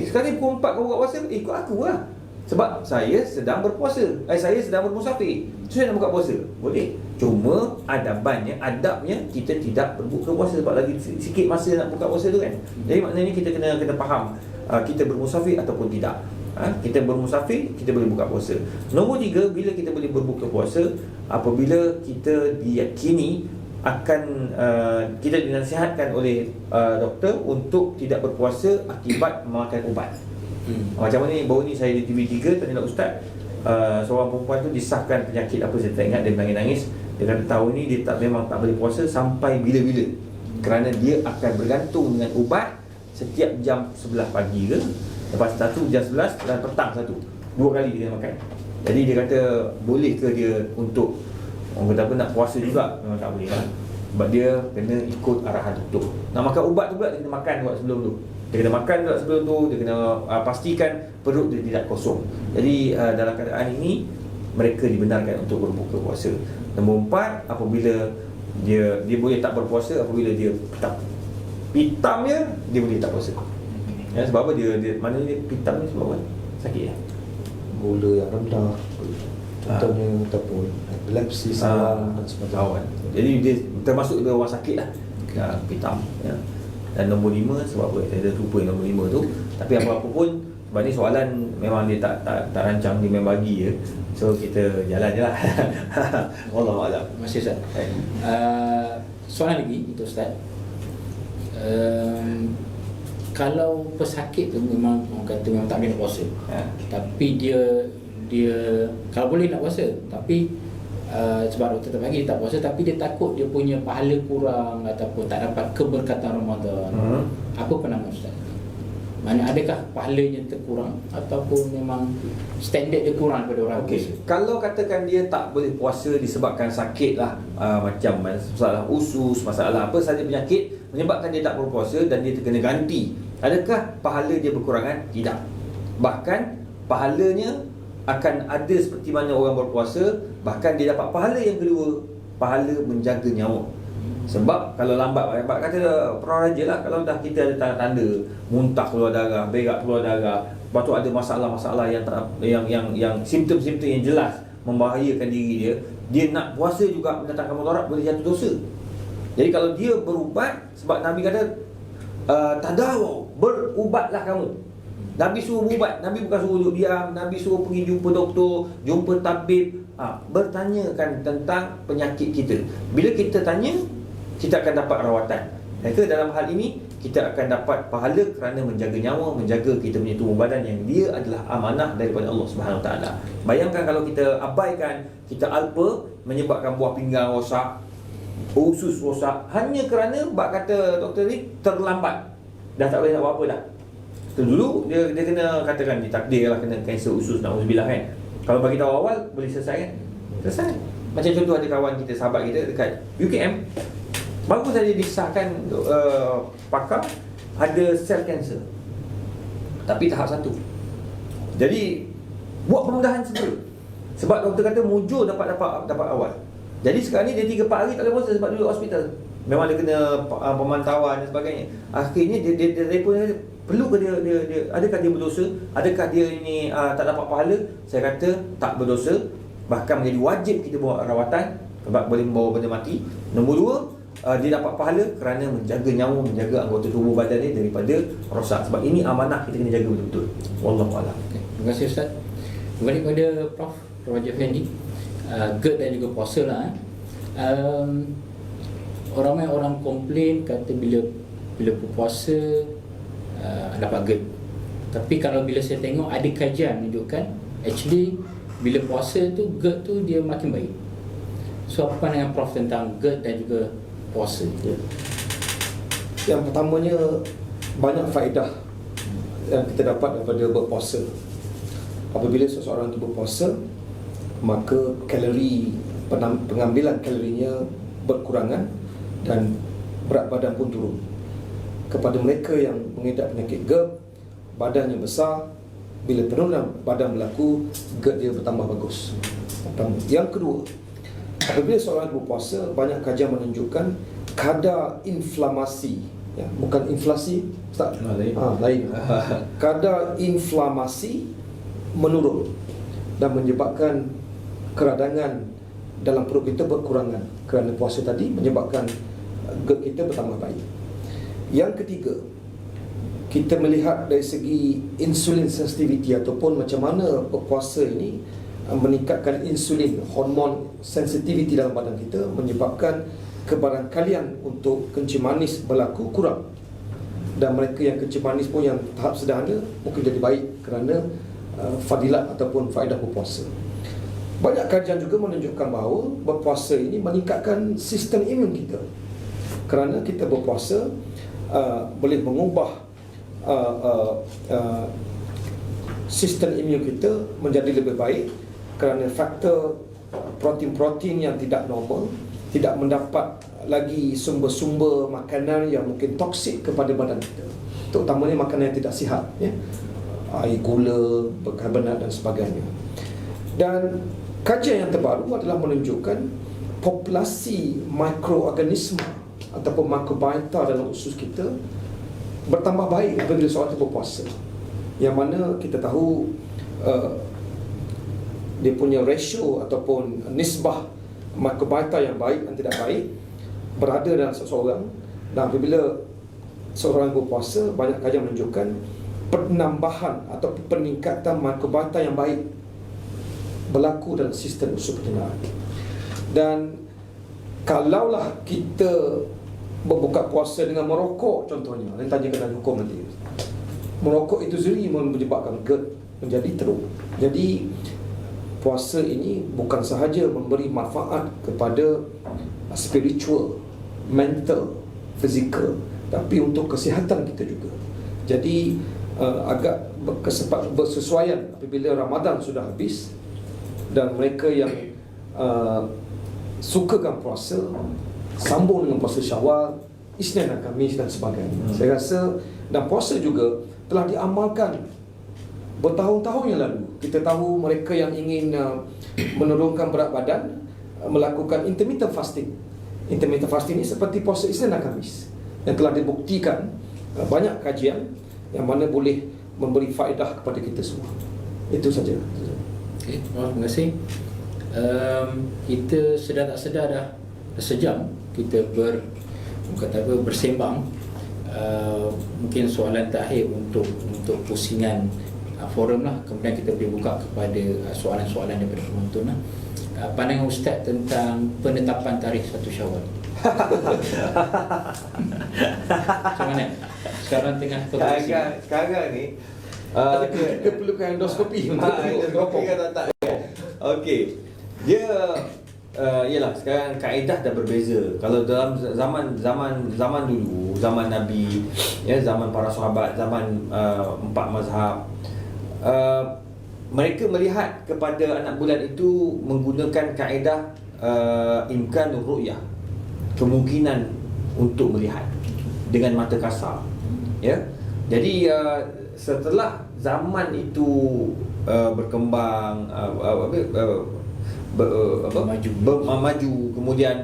Sekarang pukul 4 kau buka puasa? Ikut aku lah. Sebab saya sedang berpuasa, saya sedang bermusafir, so saya nak buka puasa. Boleh. Cuma adabnya kita tidak berbuka puasa, sebab lagi sikit masa nak buka puasa tu kan. Jadi maknanya kita kena faham, kita bermusafir ataupun tidak. Kita bermusafir, kita boleh buka puasa. Nombor 3, bila kita boleh berbuka puasa, apabila kita diyakini akan kita dinasihatkan oleh doktor untuk tidak berpuasa akibat memakan ubat. Macam mana ni, baru ni saya di TV3 tanyalah ustaz, seorang perempuan tu disahkan penyakit apa saya tak ingat, dia menangis-nangis. Dia kata tahun ni dia memang tak boleh puasa sampai bila-bila, kerana dia akan bergantung dengan ubat setiap jam 11 pagi ke, lepas satu jam 11 dan petang satu, 2 kali dia makan. Jadi dia kata boleh ke dia untuk orang kata apa nak puasa juga? Memang tak boleh lah, sebab dia kena ikut arahan doktor. Nak makan ubat tu pula dia kena makan buat sebelum tu. Dia kena makan pula sebelum tu, dia kena pastikan perut dia tidak kosong. Jadi dalam keadaan ini mereka dibenarkan untuk berbuka puasa. Nombor 4, apabila dia boleh tak berpuasa apabila dia pitamnya dia boleh tak puasa. Sebab apa dia mana dia pitam ni sebab apa? Sakit Gula yang rendah, contohnya ataupun epilepsi, sawang dan sebagainya. Jadi dia termasuk dia orang sakit lah, pitam. Dan nombor 5, sebab apa? Saya dah lupa nombor 5 tu. Tapi apa-apa pun, sebab ni soalan memang dia tak rancang, dia memang bagi je. So kita jalan je lah. Wallahualam. Terima kasih Ustaz. Soalan lagi itu Ustaz. Kalau pesakit tu memang orang kata memang tak boleh nak puasa, tapi dia kalau boleh nak puasa, tapi sebab doktor tak bagi tak puasa, tapi dia takut dia punya pahala kurang ataupun tak dapat keberkatan Ramadan. Apa pandangan Ustaz? Mana adakah pahalanya terkurang ataupun memang standard dia kurang daripada orang Okey, puasa? kalau katakan dia tak boleh puasa disebabkan sakit lah, macam masalah usus, masalah apa saja penyakit menyebabkan dia tak berpuasa dan dia terkena ganti, adakah pahala dia berkurangan? Tidak. Bahkan pahalanya akan ada seperti mana orang berpuasa, bahkan dia dapat pahala yang kedua, pahala menjaga nyawa. Sebab kalau lambat kata perawan raja lah, kalau dah kita ada tanda-tanda muntah keluar darah, berak keluar darah, lepas tu ada masalah-masalah yang simptom-simptom yang jelas membahayakan diri dia, dia nak puasa juga mendatangkan mudarat, boleh jatuh dosa. Jadi kalau dia berubat, sebab Nabi kata tadawu, berubatlah kamu. Nabi suruh berubat, Nabi bukan suruh duduk diam, Nabi suruh pergi jumpa doktor, jumpa tabib, bertanyakan tentang penyakit kita. Bila kita tanya, kita akan dapat rawatan. Maka dalam hal ini kita akan dapat pahala kerana menjaga nyawa, menjaga kita punya tubuh badan yang dia adalah amanah daripada Allah Subhanahu Wa Taala. Bayangkan kalau kita abaikan, kita alpa, menyebabkan buah pinggang rosak, usus rosak, hanya kerana bab kata doktor ni terlambat, dah tak boleh nak buat apa dah. Dulu dia kena katakan ditakdir lah kena kanser usus, na'udzubillah kan. Kalau bagi tahu awal boleh selesai kan? Selesai. Macam contoh ada kawan kita, sahabat kita dekat UKM, baru saja disahkan pakar ada sel kanser, tapi tahap 1. Jadi buat permudahan segera. Sebab doktor kata mujur dapat awal. Jadi sekarang ni dia 3-4 hari tak boleh puasa sebab duduk hospital. Memang dia kena pemantauan dan sebagainya. Akhirnya dia telefon, perlu ke dia adakah dia berdosa? Adakah dia ini tak dapat pahala? Saya kata tak berdosa, bahkan menjadi wajib kita buat rawatan sebab boleh membawa benda mati. Nombor 2, dia dapat pahala kerana menjaga nyawa, menjaga anggota tubuh badan dia daripada rosak. Sebab ini amanah, kita kena jaga betul-betul. Wallahu a'lam. Okay. Terima kasih Ustaz. Kembali kepada Prof. Raja Fendi, GERD dan juga puasa lah. Ramai orang komplain kata bila berpuasa dapat GERD. Tapi kalau bila saya tengok ada kajian menunjukkan actually bila puasa tu GERD tu dia makin baik. So apa pandangan Prof tentang GERD dan juga puasa? Yang pertamanya, banyak faedah yang kita dapat daripada berpuasa. Apabila seseorang itu berpuasa, maka pengambilan kalorinya berkurangan dan berat badan pun turun. Kepada mereka yang mengidap penyakit GERD, badannya besar, bila penurunan badan berlaku, GERD dia bertambah bagus. Yang kedua, apabila seorang berpuasa, banyak kajian menunjukkan kadar inflamasi, bukan inflasi, Ustaz? Lain. Kadar inflamasi menurun dan menyebabkan keradangan dalam perut kita berkurangan. Kerana puasa tadi menyebabkan GERD kita bertambah baik. Yang ketiga, kita melihat dari segi insulin sensitivity ataupun macam mana berpuasa ini meningkatkan insulin, hormon sensitivity dalam badan kita, menyebabkan kebarangkalian untuk kencing manis berlaku kurang. Dan mereka yang kencing manis pun yang tahap sederhana mungkin jadi baik kerana fadilat ataupun faedah berpuasa. Banyak kajian juga menunjukkan bahawa berpuasa ini meningkatkan sistem imun kita. Kerana kita berpuasa boleh mengubah sistem imun kita menjadi lebih baik kerana faktor protein-protein yang tidak normal tidak mendapat lagi sumber-sumber makanan yang mungkin toksik kepada badan kita, terutamanya makanan yang tidak sihat, air gula, berkarbonat dan sebagainya. Dan kajian yang terbaru adalah menunjukkan populasi mikroorganisme ataupun microbiota dalam usus kita bertambah baik apabila seorang itu berpuasa. Yang mana kita tahu dia punya ratio ataupun nisbah microbiota yang baik dan tidak baik berada dalam seseorang. Dan apabila seorang berpuasa, banyak kajian menunjukkan penambahan atau peningkatan microbiota yang baik berlaku dalam sistem usus pencernaan. Dan kalaulah kita berbuka puasa dengan merokok contohnya, nanti tanyakan hukum nanti. Merokok itu sendiri menyebabkan GERD menjadi teruk. Jadi puasa ini bukan sahaja memberi manfaat kepada spiritual, mental, fizikal, tapi untuk kesihatan kita juga. Jadi agak bersesuaian apabila Ramadan sudah habis dan mereka yang sukakan puasa sambung dengan puasa Syawal, Isnin dan Khamis dan sebagainya. Saya rasa dan puasa juga telah diamalkan bertahun-tahun yang lalu. Kita tahu mereka yang ingin menurunkan berat badan melakukan intermittent fasting. Intermittent fasting ini seperti puasa Isnin dan Khamis yang telah dibuktikan banyak kajian yang mana boleh memberi faedah kepada kita semua. Itu saja. Okay, terima kasih. Kita sedar tak sedar dah sejam kita bersembang. Mungkin soalan terakhir untuk pusingan forum lah. Kemudian kita boleh buka kepada soalan-soalan daripada penonton lah. Pandangan Ustaz tentang penetapan tarikh 1 Syawal. Macam mana? Sekarang tengah Sekarang ni Kita perlukan endoskopi untuk endoskopi kan tak. Okey. Dia ialah sekarang kaedah dah berbeza. Kalau dalam zaman dulu, zaman Nabi, ya, zaman para sahabat, zaman empat mazhab, mereka melihat kepada anak bulan itu menggunakan kaedah imkanur ru'yah, kemungkinan untuk melihat dengan mata kasar. Ya. Jadi setelah zaman itu berkembang, maju, kemudian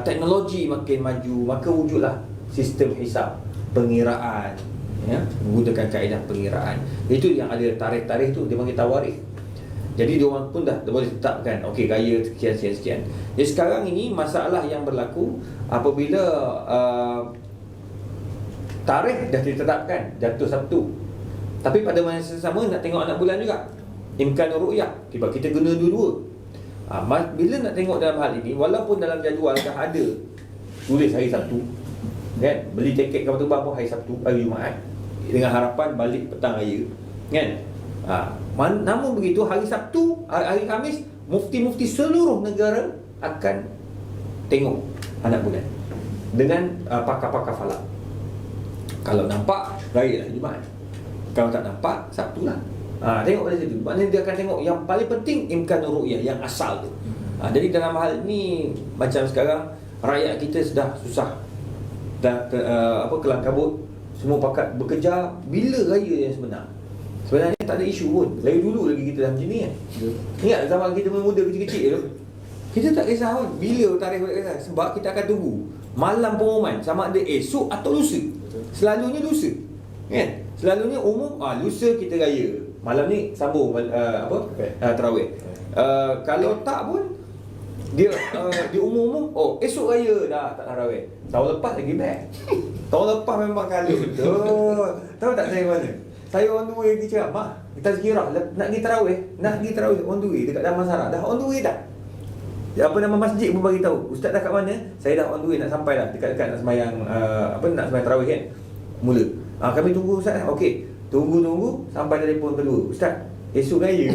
teknologi makin maju, maka wujudlah sistem hisab, pengiraan, ya, menggunakan kaedah pengiraan. Itu yang ada tarikh-tarikh tu dia panggil tawarikh. Jadi dia orang pun dah boleh tetapkan, okey, raya sekian. Jadi sekarang ini masalah yang berlaku apabila tarikh dah ditetapkan jatuh Sabtu, tapi pada masa sama nak tengok anak bulan juga, imkanur ru'yah, sebab kita guna dua-dua. Bila nak tengok dalam hal ini, walaupun dalam jadual dah ada tulis hari Sabtu, kan, beli tiket kapal terbang pun hari Sabtu, hari Jumaat, dengan harapan balik petang raya, kan. Namun begitu, hari Sabtu, hari Khamis, mufti-mufti seluruh negara akan tengok anak bulan dengan pakar-pakar falak. Kalau nampak, raya lah Jumaat. Kalau tak nampak, Sabtu lah. Tengok pada situ. Maknanya dia akan tengok yang paling penting imkanur ru'yah, yang asal tu. Jadi dalam hal ni, macam sekarang rakyat kita sudah susah, dah kelang kabut, semua pakat bekerja. Bila raya yang sebenar? Sebenarnya tak ada isu pun. Dari dulu lagi kita dah macam ni kan. Ingat zaman kita muda kecil-kecil tu, kita tak kisah pun bila tarikh tak kisah. Sebab kita akan tunggu malam pengumuman, sama ada esok atau lusa. Selalunya lusa, kan? Selalunya umum lusa kita raya, malam ni sambung tarawih. Kalau tak pun dia umum esok raya dah tak tarawih. Tahun lepas lagi best. Tahun lepas memang kalut betul. Tahu tak saya mana? Saya on the way pergi cakap, mak, kita sekirah nak pergi tarawih on the way dekat Damansara. Dah on the way dah. Apa nama masjid pun bagi tahu, ustaz dah kat mana? Saya dah on the way, nak sampai dah, dekat nak sembahyang nak sembahyang tarawih kan. Mula. Kami tunggu ustaz. Okey. Tunggu sampai telefon kedua. Ustaz, esok raya.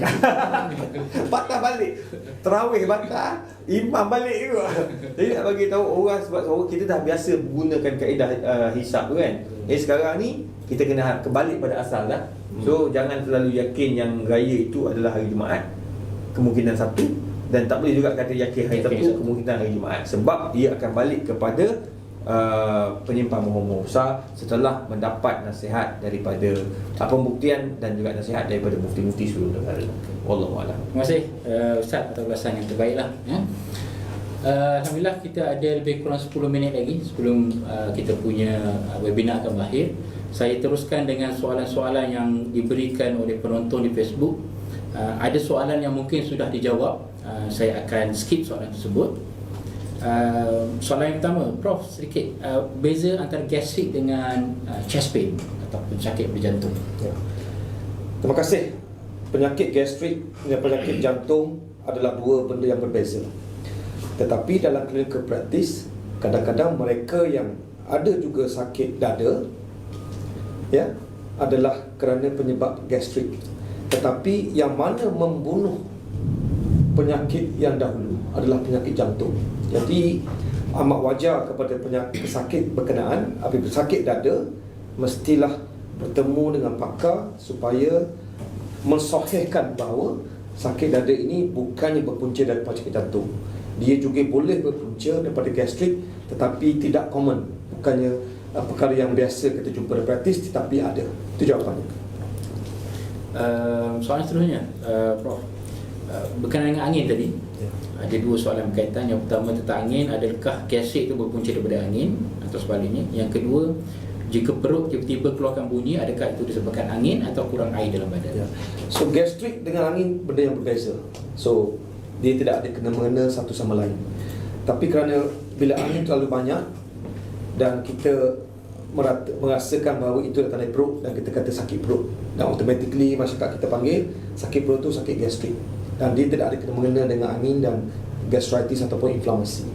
Patah balik. Tarawih patah, imam balik juga. Jadi nak bagi tahu orang, sebab kita dah biasa menggunakan kaedah hisab tu kan. Sekarang ni kita kena kembali pada asal dah. So jangan terlalu yakin yang raya itu adalah hari Jumaat, kemungkinan Sabtu, dan tak boleh juga kata yakin hari Sabtu, kemungkinan hari Jumaat, sebab ia akan balik kepada penyimpang mohon besar setelah mendapat nasihat daripada pembuktian dan juga nasihat daripada mufti-mufti seluruh negara. Wallahu a'lam. Terima kasih Ustaz atas ulasan yang terbaiklah, ya. Alhamdulillah kita ada lebih kurang 10 minit lagi sebelum kita punya webinar akan berakhir. Saya teruskan dengan soalan-soalan yang diberikan oleh penonton di Facebook. Ada soalan yang mungkin sudah dijawab, saya akan skip soalan tersebut. Soalan yang pertama, Prof, sedikit beza antara gastrik dengan chest pain ataupun sakit pada jantung. Ya. Terima kasih. Penyakit gastrik dan penyakit jantung adalah dua benda yang berbeza. Tetapi dalam clinical practice, kadang-kadang mereka yang ada juga sakit dada, ya, adalah kerana penyebab gastrik. Tetapi yang mana membunuh penyakit yang dahulu adalah penyakit jantung. Jadi amat wajar kepada penyakit pesakit berkenaan, apabila sakit dada, mestilah bertemu dengan pakar supaya mensahihkan bahawa sakit dada ini bukannya berpunca daripada sakit jantung. Dia juga boleh berpunca daripada gastrik, tetapi tidak common. Bukannya perkara yang biasa kita jumpa di praktis, tetapi ada. Itu jawapannya. Soalan seterusnya, Prof, berkenaan dengan angin tadi. Ada dua soalan berkaitan. Yang pertama tentang angin, adakah gastrik itu berpunca daripada angin atau sebaliknya? Yang kedua, jika perut tiba-tiba keluarkan bunyi, adakah itu disebabkan angin atau kurang air dalam badan? So gastrik dengan angin benda yang berbeza. So dia tidak ada kena-mengena satu sama lain. Tapi kerana bila angin terlalu banyak dan kita merasakan bahawa itu datang dari perut dan kita kata sakit perut, dan automatically masyarakat kita panggil sakit perut tu sakit gastrik, dan dia tidak ada kena-mengena dengan angin dan gastritis ataupun inflamasi.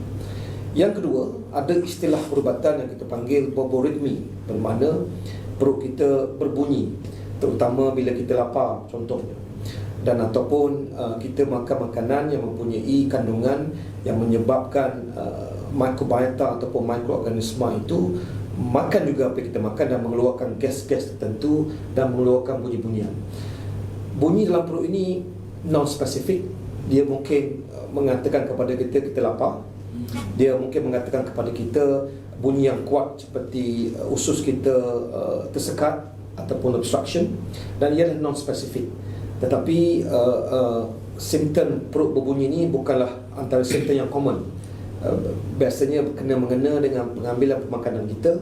Yang kedua, ada istilah perubatan yang kita panggil boboritmi, bermakna perut kita berbunyi, terutama bila kita lapar contohnya, dan ataupun kita makan makanan yang mempunyai kandungan yang menyebabkan microbiota ataupun mikroorganisma itu makan juga apa yang kita makan dan mengeluarkan gas-gas tertentu dan mengeluarkan bunyi-bunyian. Bunyi dalam perut ini non-spesifik. Dia mungkin mengatakan kepada kita lapar. Dia mungkin mengatakan kepada kita bunyi yang kuat seperti usus kita tersekat ataupun obstruction, dan ia adalah non-spesifik. Tetapi simptom perut berbunyi ini bukanlah antara simptom yang common. Biasanya kena-mengena dengan pengambilan pemakanan kita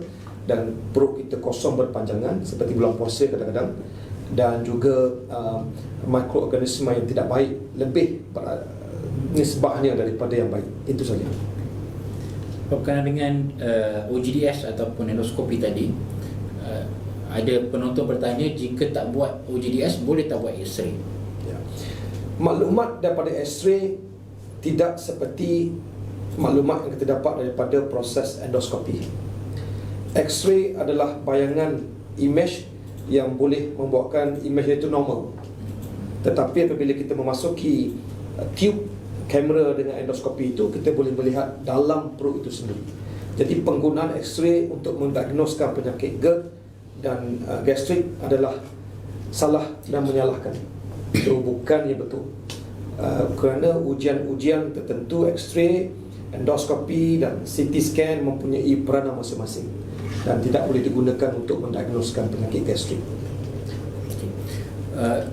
dan perut kita kosong berpanjangan seperti bulan puasa kadang-kadang, dan juga mikroorganisma yang tidak baik lebih nisbahnya daripada yang baik. Itu saja. Berkenaan dengan OGDS ataupun endoskopi tadi, ada penonton bertanya, jika tak buat OGDS boleh tak buat X-ray? Maklumat daripada X-ray tidak seperti maklumat yang kita dapat daripada proses endoskopi. X-ray adalah bayangan image yang boleh membuatkan image itu normal. Tetapi apabila kita memasuki tube kamera dengan endoskopi itu, kita boleh melihat dalam perut itu sendiri. Jadi penggunaan X-ray untuk mendiagnoskan penyakit GERD dan gastrik adalah salah dan menyalahkan. Itu bukannya betul. Kerana ujian-ujian tertentu, X-ray, endoskopi dan CT scan mempunyai peranan masing-masing dan tidak boleh digunakan untuk mendiagnoskan penyakit gastrik.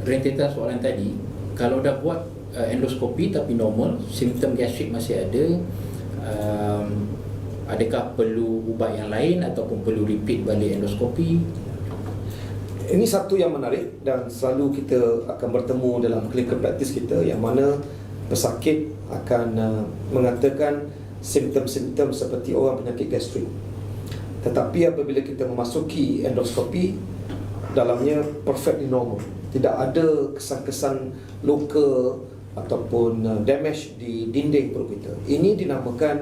Rentetan soalan tadi, kalau dah buat endoskopi tapi normal, simptom gastrik masih ada, adakah perlu ubat yang lain ataupun perlu repeat balik endoskopi? Ini satu yang menarik dan selalu kita akan bertemu dalam clinical practice kita, yang mana pesakit akan mengatakan simptom-simptom seperti orang penyakit gastrik. Tetapi apabila kita memasuki endoskopi, dalamnya perfectly normal. Tidak ada kesan-kesan luka ataupun damage di dinding perut kita. Ini dinamakan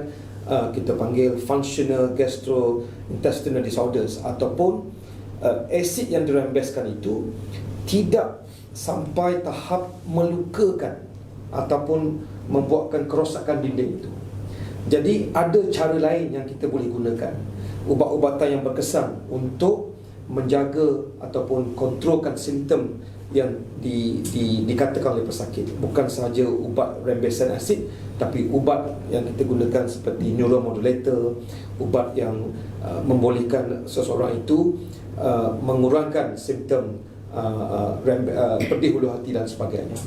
kita panggil functional gastrointestinal disorders, ataupun asid yang dirembeskan itu tidak sampai tahap melukakan ataupun membuatkan kerosakan dinding itu. Jadi ada cara lain yang kita boleh gunakan, ubat-ubatan yang berkesan untuk menjaga ataupun kontrolkan simptom yang dikatakan oleh pesakit. Bukan sahaja ubat rembesan asid, tapi ubat yang kita gunakan seperti neuromodulator, ubat yang membolehkan seseorang itu mengurangkan simptom pedih hulu hati dan sebagainya.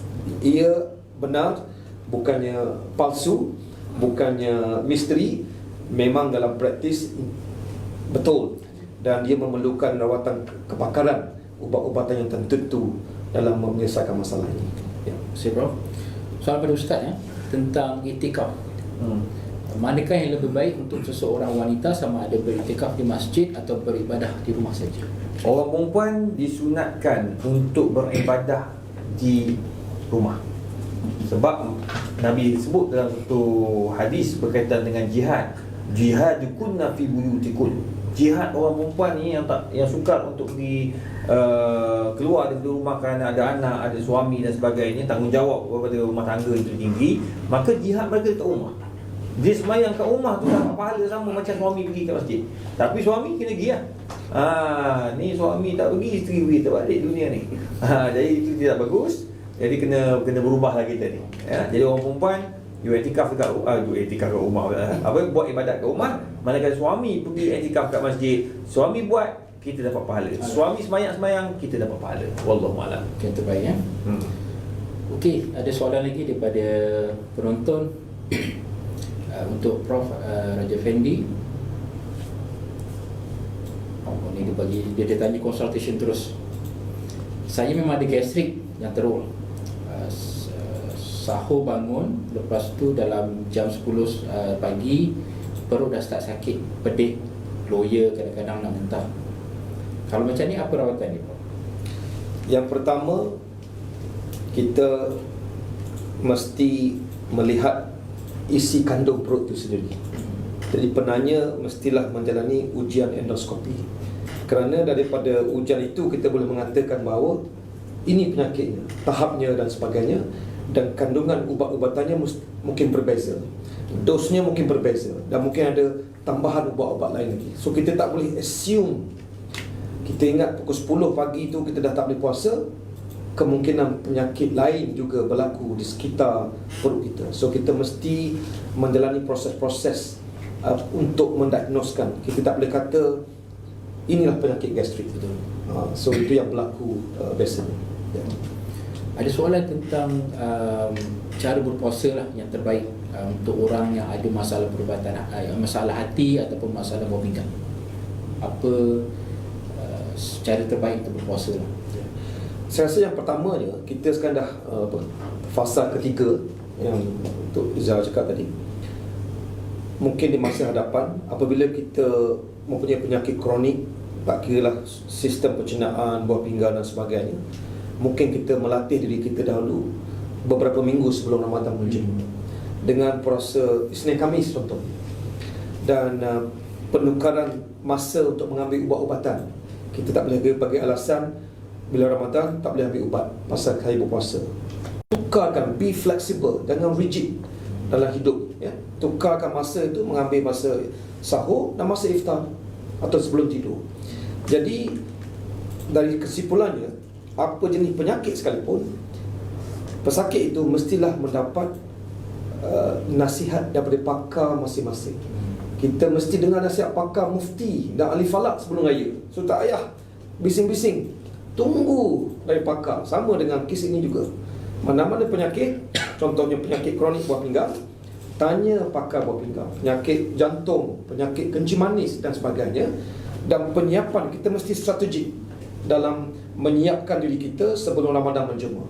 Ia benar, bukannya palsu, bukannya misteri, memang dalam praktis betul, dan dia memerlukan rawatan kepakaran, ubat-ubatan yang tertentu dalam menyelesaikan masalah ini. Terima Prof. Soalan pada Ustaz tentang itikaf. Manakah yang lebih baik untuk seseorang wanita, sama ada beritikaf di masjid atau beribadah di rumah saja? Orang perempuan disunatkan untuk beribadah di rumah. Sebab Nabi sebut dalam satu hadis berkaitan dengan jihad, jihadukunna fi buyutikun. Jihad orang perempuan ni yang sukar untuk pergi keluar dari rumah kerana ada anak, ada suami dan sebagainya, tanggungjawab kepada rumah tangga itu tinggi, maka jihad mereka dekat rumah. Dia semayang kat rumah tu dapat pahala sama macam suami pergi kat masjid. Tapi suami kena pergi lah. Ni suami tak pergi, isteri pergi terbalik dunia ni. Jadi itu tidak bagus. Jadi kena berubahlah kita ni. Jadi orang perempuan you iktikaf kat rumah buat ibadat kat rumah, manakala suami pergi iktikaf kat masjid, suami buat, kita dapat pahala. Suami semayang kita dapat pahala. Wallahu a'lam. Okay, terbaik ya. Okey, ada soalan lagi daripada penonton. Untuk Prof Raja Fendi. Ni dia tanya consultation terus. Saya memang ada gastrik yang teruk. Sahur bangun, lepas tu dalam jam 10 pagi perut dah start sakit, pedih, loya, kadang-kadang nak muntah. Kalau macam ni apa rawatan ni, Prof? Yang pertama, kita mesti melihat isi kandung perut itu sendiri. Jadi penanya mestilah menjalani ujian endoskopi. Kerana daripada ujian itu kita boleh mengatakan bahawa ini penyakitnya, tahapnya dan sebagainya, dan kandungan ubat-ubatannya mungkin berbeza, dosnya mungkin berbeza, dan mungkin ada tambahan ubat-ubat lain lagi. So kita tak boleh assume. Kita ingat pukul 10 pagi itu kita dah tak boleh puasa, kemungkinan penyakit lain juga berlaku di sekitar perut kita. So kita mesti menjalani proses-proses untuk mendiagnoskan. Kita tak boleh kata inilah penyakit gastrik. So itu yang berlaku biasanya. Ada soalan tentang cara berpuasa lah yang terbaik untuk orang yang ada masalah perubatan, masalah hati ataupun masalah buah pinggang. Apa cara terbaik untuk berpuasa lah? Saya rasa yang pertamanya, kita sekarang dah fasa ketiga yang untuk Izzah cakap tadi. Mungkin di masa hadapan, apabila kita mempunyai penyakit kronik, tak kiralah sistem pencernaan, buah pinggang dan sebagainya, mungkin kita melatih diri kita dahulu beberapa minggu sebelum Ramadan menjelang dengan puasa Isnin Khamis contoh, dan penukaran masa untuk mengambil ubat-ubatan. Kita tak boleh bagi alasan bila Ramadan tak boleh ambil ubat pasal saya berpuasa. Tukarkan, be flexible, jangan rigid dalam hidup, ya. Tukarkan masa itu, mengambil masa sahur dan masa iftar atau sebelum tidur. Jadi dari kesimpulannya, apa jenis penyakit sekalipun, pesakit itu mestilah mendapat nasihat daripada pakar masing-masing. Kita mesti dengar nasihat pakar, mufti dan ahli falak sebelum raya. So tak payah bising-bising, tunggu dari pakar. Sama dengan kes ini juga. Mana-mana penyakit, contohnya penyakit kronik buah pinggang, tanya pakar buah pinggang. Penyakit jantung, penyakit kencing manis dan sebagainya. Dan penyiapan kita mesti strategik dalam menyiapkan diri kita sebelum Ramadan menjema.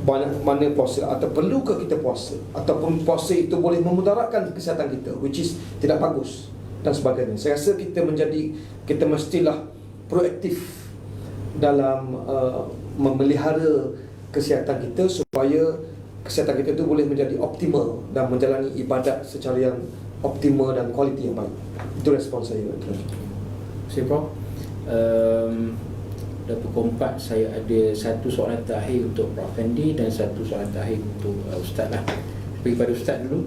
Banyak mana puasa, atau perlukah kita puasa, ataupun puasa itu boleh memudaratkan kesihatan kita, which is tidak bagus dan sebagainya. Saya rasa kita mestilah proaktif dalam memelihara kesihatan kita supaya kesihatan kita itu boleh menjadi optimal dan menjalani ibadat secara yang optimal dan kualiti yang baik. Itu respon saya. Saya Prof, dah pukul 4, saya ada satu soalan terakhir untuk Prof Fendi dan satu soalan terakhir untuk Ustaz lah. Pergi pada Ustaz dulu.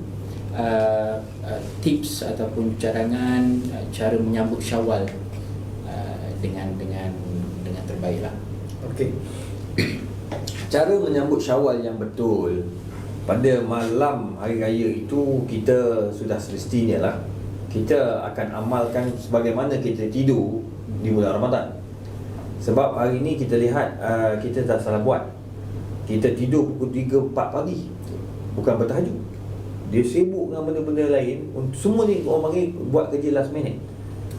Tips ataupun cadangan cara menyambut Syawal dengan terbaik lah. Okey. Cara menyambut Syawal yang betul pada malam hari raya itu, kita sudah semestinya lah kita akan amalkan sebagaimana kita tidur di bulan Ramadan. Sebab hari ini kita lihat kita dah salah buat. Kita tidur pukul 3-4 pagi, bukan bertahajud. Dia sibuk dengan benda-benda lain. Semua ni orang panggil buat kerja last minute.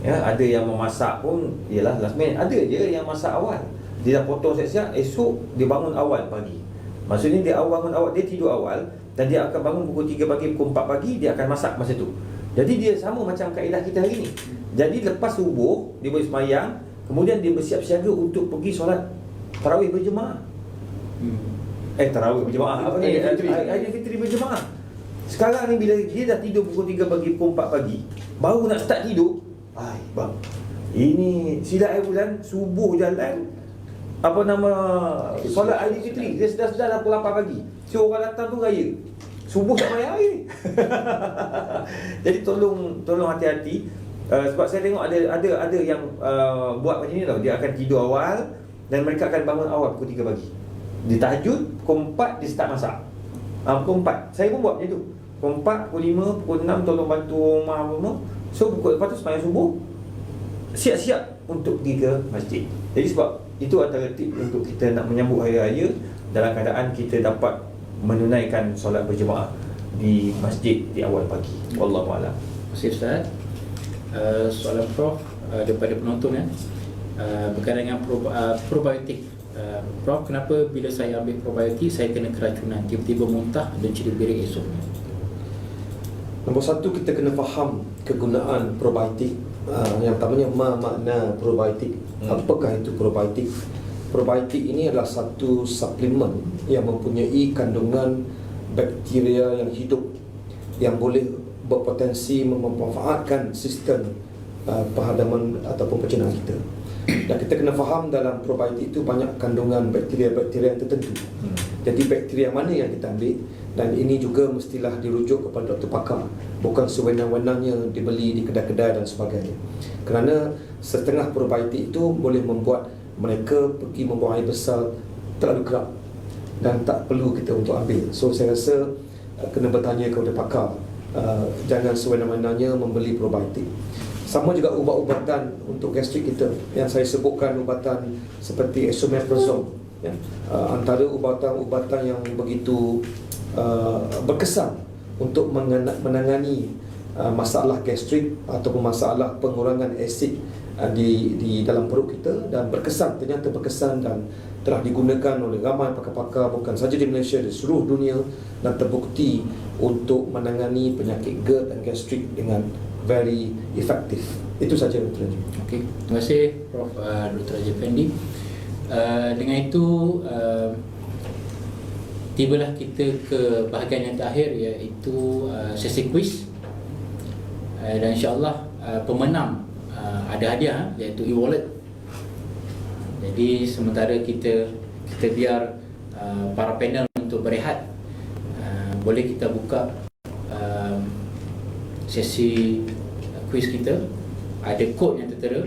Ya, ada yang memasak pun ialah last minute. Ada je yang masak awal. Dia dah potong siap-siap, esok dia bangun awal pagi. Maksudnya dia bangun awal, dia tidur awal, dan dia akan bangun pukul 3 pagi, pukul 4 pagi dia akan masak masa tu. Jadi dia sama macam kaedah kita hari ni. Jadi lepas subuh dia boleh semayang, kemudian dia bersiap siaga untuk pergi solat tarawih berjemaah. Tarawih berjemaah, apa ni? Aidilfitri berjemaah. Sekarang ni bila dia dah tidur pukul 3 pagi, pukul 4 pagi, baru nak start tidur, bang, ini silap air bulan, subuh jalan, solat Aidilfitri, dia sedar-sedar dah pukul 8 pagi. So orang datang tu raya. So subuh tak bayar lagi. Jadi tolong hati-hati. Sebab saya tengok ada yang buat macam ni tau. Dia akan tidur awal dan mereka akan bangun awal pukul 3 pagi. Dia tahajud, pukul 4 dia start masak. Pukul 4. Saya pun buat macam tu. Pukul 4, pukul 5, pukul 6 tolong bantu rumah apa. So pukul lepas tu sembahyang subuh, siap-siap untuk pergi ke masjid. Jadi sebab itu antara tip untuk kita nak menyambut hari raya dalam keadaan kita dapat menunaikan solat berjemaah di masjid di awal pagi. Wallahu a'lam. Terima kasih Ustaz. Soalan Prof daripada penonton berkaitan dengan probiotik. Prof, kenapa bila saya ambil probiotik saya kena keracunan, tiba-tiba muntah dan ciri birik esoknya? Nombor satu, kita kena faham kegunaan probiotik. Yang pertamanya, makna probiotik. Apakah itu probiotik? Probiotik ini adalah satu suplemen yang mempunyai kandungan bakteria yang hidup, yang boleh berpotensi memanfaatkan sistem perhadaman ataupun pencernaan kita. Dan kita kena faham dalam probiotik itu banyak kandungan bakteria-bakteria yang tertentu. Jadi bakteria mana yang kita ambil, dan ini juga mestilah dirujuk kepada doktor pakar, bukan sewenang-wenangnya dibeli di kedai-kedai dan sebagainya. Kerana setengah probiotik itu boleh membuat mereka pergi membuang air besar terlalu kerap dan tak perlu kita untuk ambil. So saya rasa kena bertanya kepada pakar. Jangan sewenang-wenangnya membeli probiotik. Sama juga ubat-ubatan untuk gastrik kita yang saya sebutkan, ubatan seperti esomeprazole, ya. Antara ubatan-ubatan yang begitu berkesan untuk menangani masalah gastrik ataupun masalah pengurangan asid di dalam perut kita, dan ternyata berkesan dan telah digunakan oleh ramai pakar-pakar bukan saja di Malaysia, di seluruh dunia, dan terbukti untuk menangani penyakit GERD dan gastrik dengan very effective. Itu saja Dr. Haji. Okey, terima kasih Prof. Dr. Haji Effendi. Dengan itu tibalah kita ke bahagian yang terakhir, iaitu sesi kuis. Dan insya-Allah pemenang ada hadiah, iaitu e-wallet. Jadi sementara kita biar para panel untuk berehat, boleh kita buka sesi kuis kita. Ada kod yang tertera,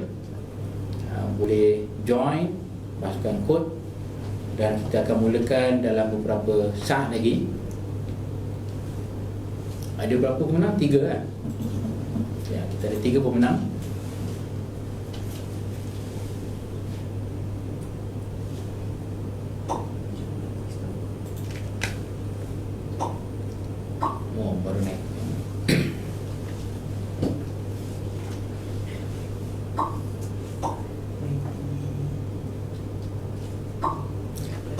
boleh join, masukkan kod, dan kita akan mulakan dalam beberapa saat lagi. Ada berapa pemenang? 3 kan? Ya, kita ada 3 pemenang. Oh, baru naik.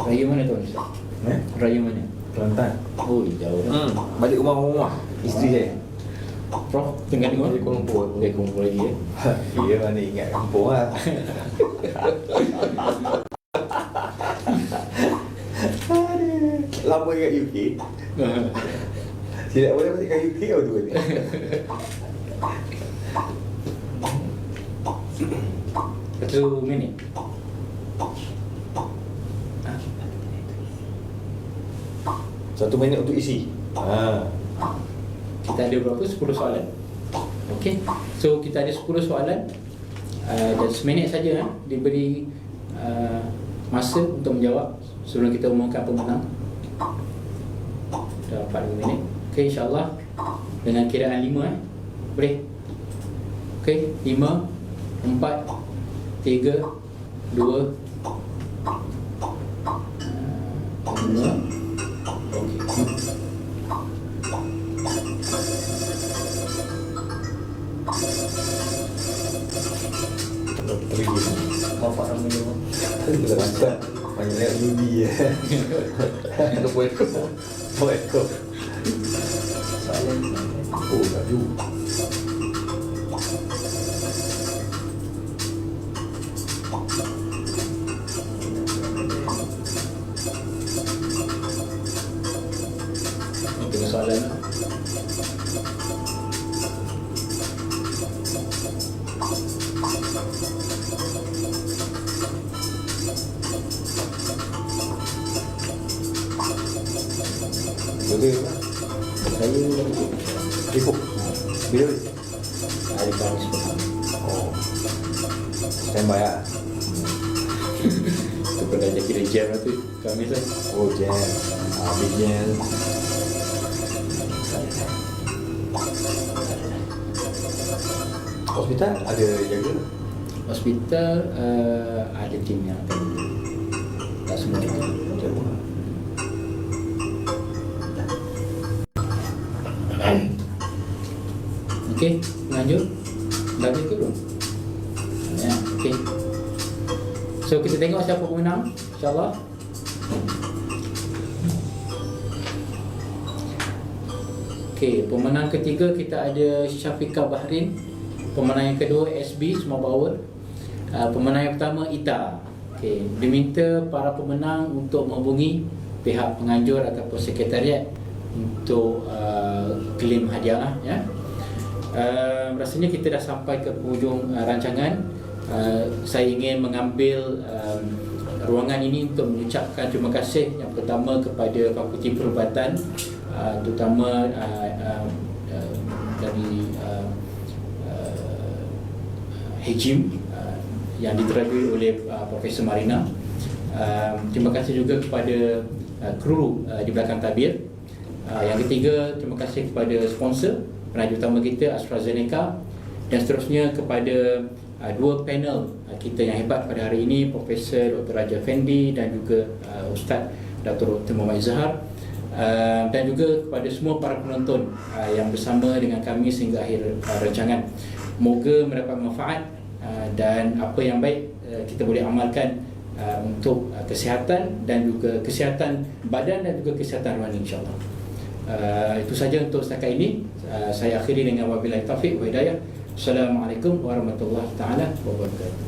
Raya mana tuan Ustaz? Raya mana? Kelantan. Oh, jauh dah. Balik rumah isteri saya. Prof, tengah dengar? Kuala Lumpur. Dia kumpul lagi ya. Ya, mana ingat kampung lah. Lama kat UK. Tidak boleh balik kat UK atau tu ni. 1 minit. Satu minit untuk isi. Kita ada berapa? 10 soalan. Okey. So kita ada 10 soalan dan seminit saja diberi masa untuk menjawab sebelum kita umumkan pemenang. Dah 40 minit. Okey, insya-Allah dengan kiraan 5 boleh. Okey, 5 4 3 2 Bapak namanya Masa banyak Yudi ya. Assalamualaikum. Oh, laju. Itu soalan. Boleh lah. saya Ibu. Bila? Hari Khamis petang. Oh. Standby lah. Itu pada dia kira jam lah tu Khamis lah. Oh, jam. Habis jam. Hospital ada jaga? Hospital ada tim yang akan tak semua juga. Jaga. Okey, lanjut. Dah habis ke belum? Ya, okey. So kita tengok siapa pemenang, insya-Allah. Okey, pemenang ketiga kita ada Syafiqah Bahrin. Pemenang yang kedua SB Small Power. Pemenang yang pertama Ita. Okey, diminta para pemenang untuk menghubungi pihak penganjur ataupun sekretariat untuk claim hadiah lah, ya. Rasanya kita dah sampai ke hujung rancangan. Saya ingin mengambil ruangan ini untuk mengucapkan terima kasih yang pertama kepada Fakulti Perubatan, terutama dari Hejim yang diteragui oleh Profesor Marina. Terima kasih juga kepada kru di belakang tabir. Yang ketiga, terima kasih kepada sponsor penaja utama kita AstraZeneca, dan seterusnya kepada dua panel kita yang hebat pada hari ini, Profesor Dr. Raja Fendi dan juga Ustaz Dr. Muhammad Zahar, dan juga kepada semua para penonton yang bersama dengan kami sehingga akhir rancangan. Moga mendapat manfaat dan apa yang baik kita boleh amalkan untuk kesihatan dan juga kesihatan badan dan juga kesihatan rohani, insya-Allah. Itu saja untuk setakat ini. Saya akhiri dengan wabillahi taufiq wa hidayah. Assalamualaikum warahmatullahi taala wabarakatuh.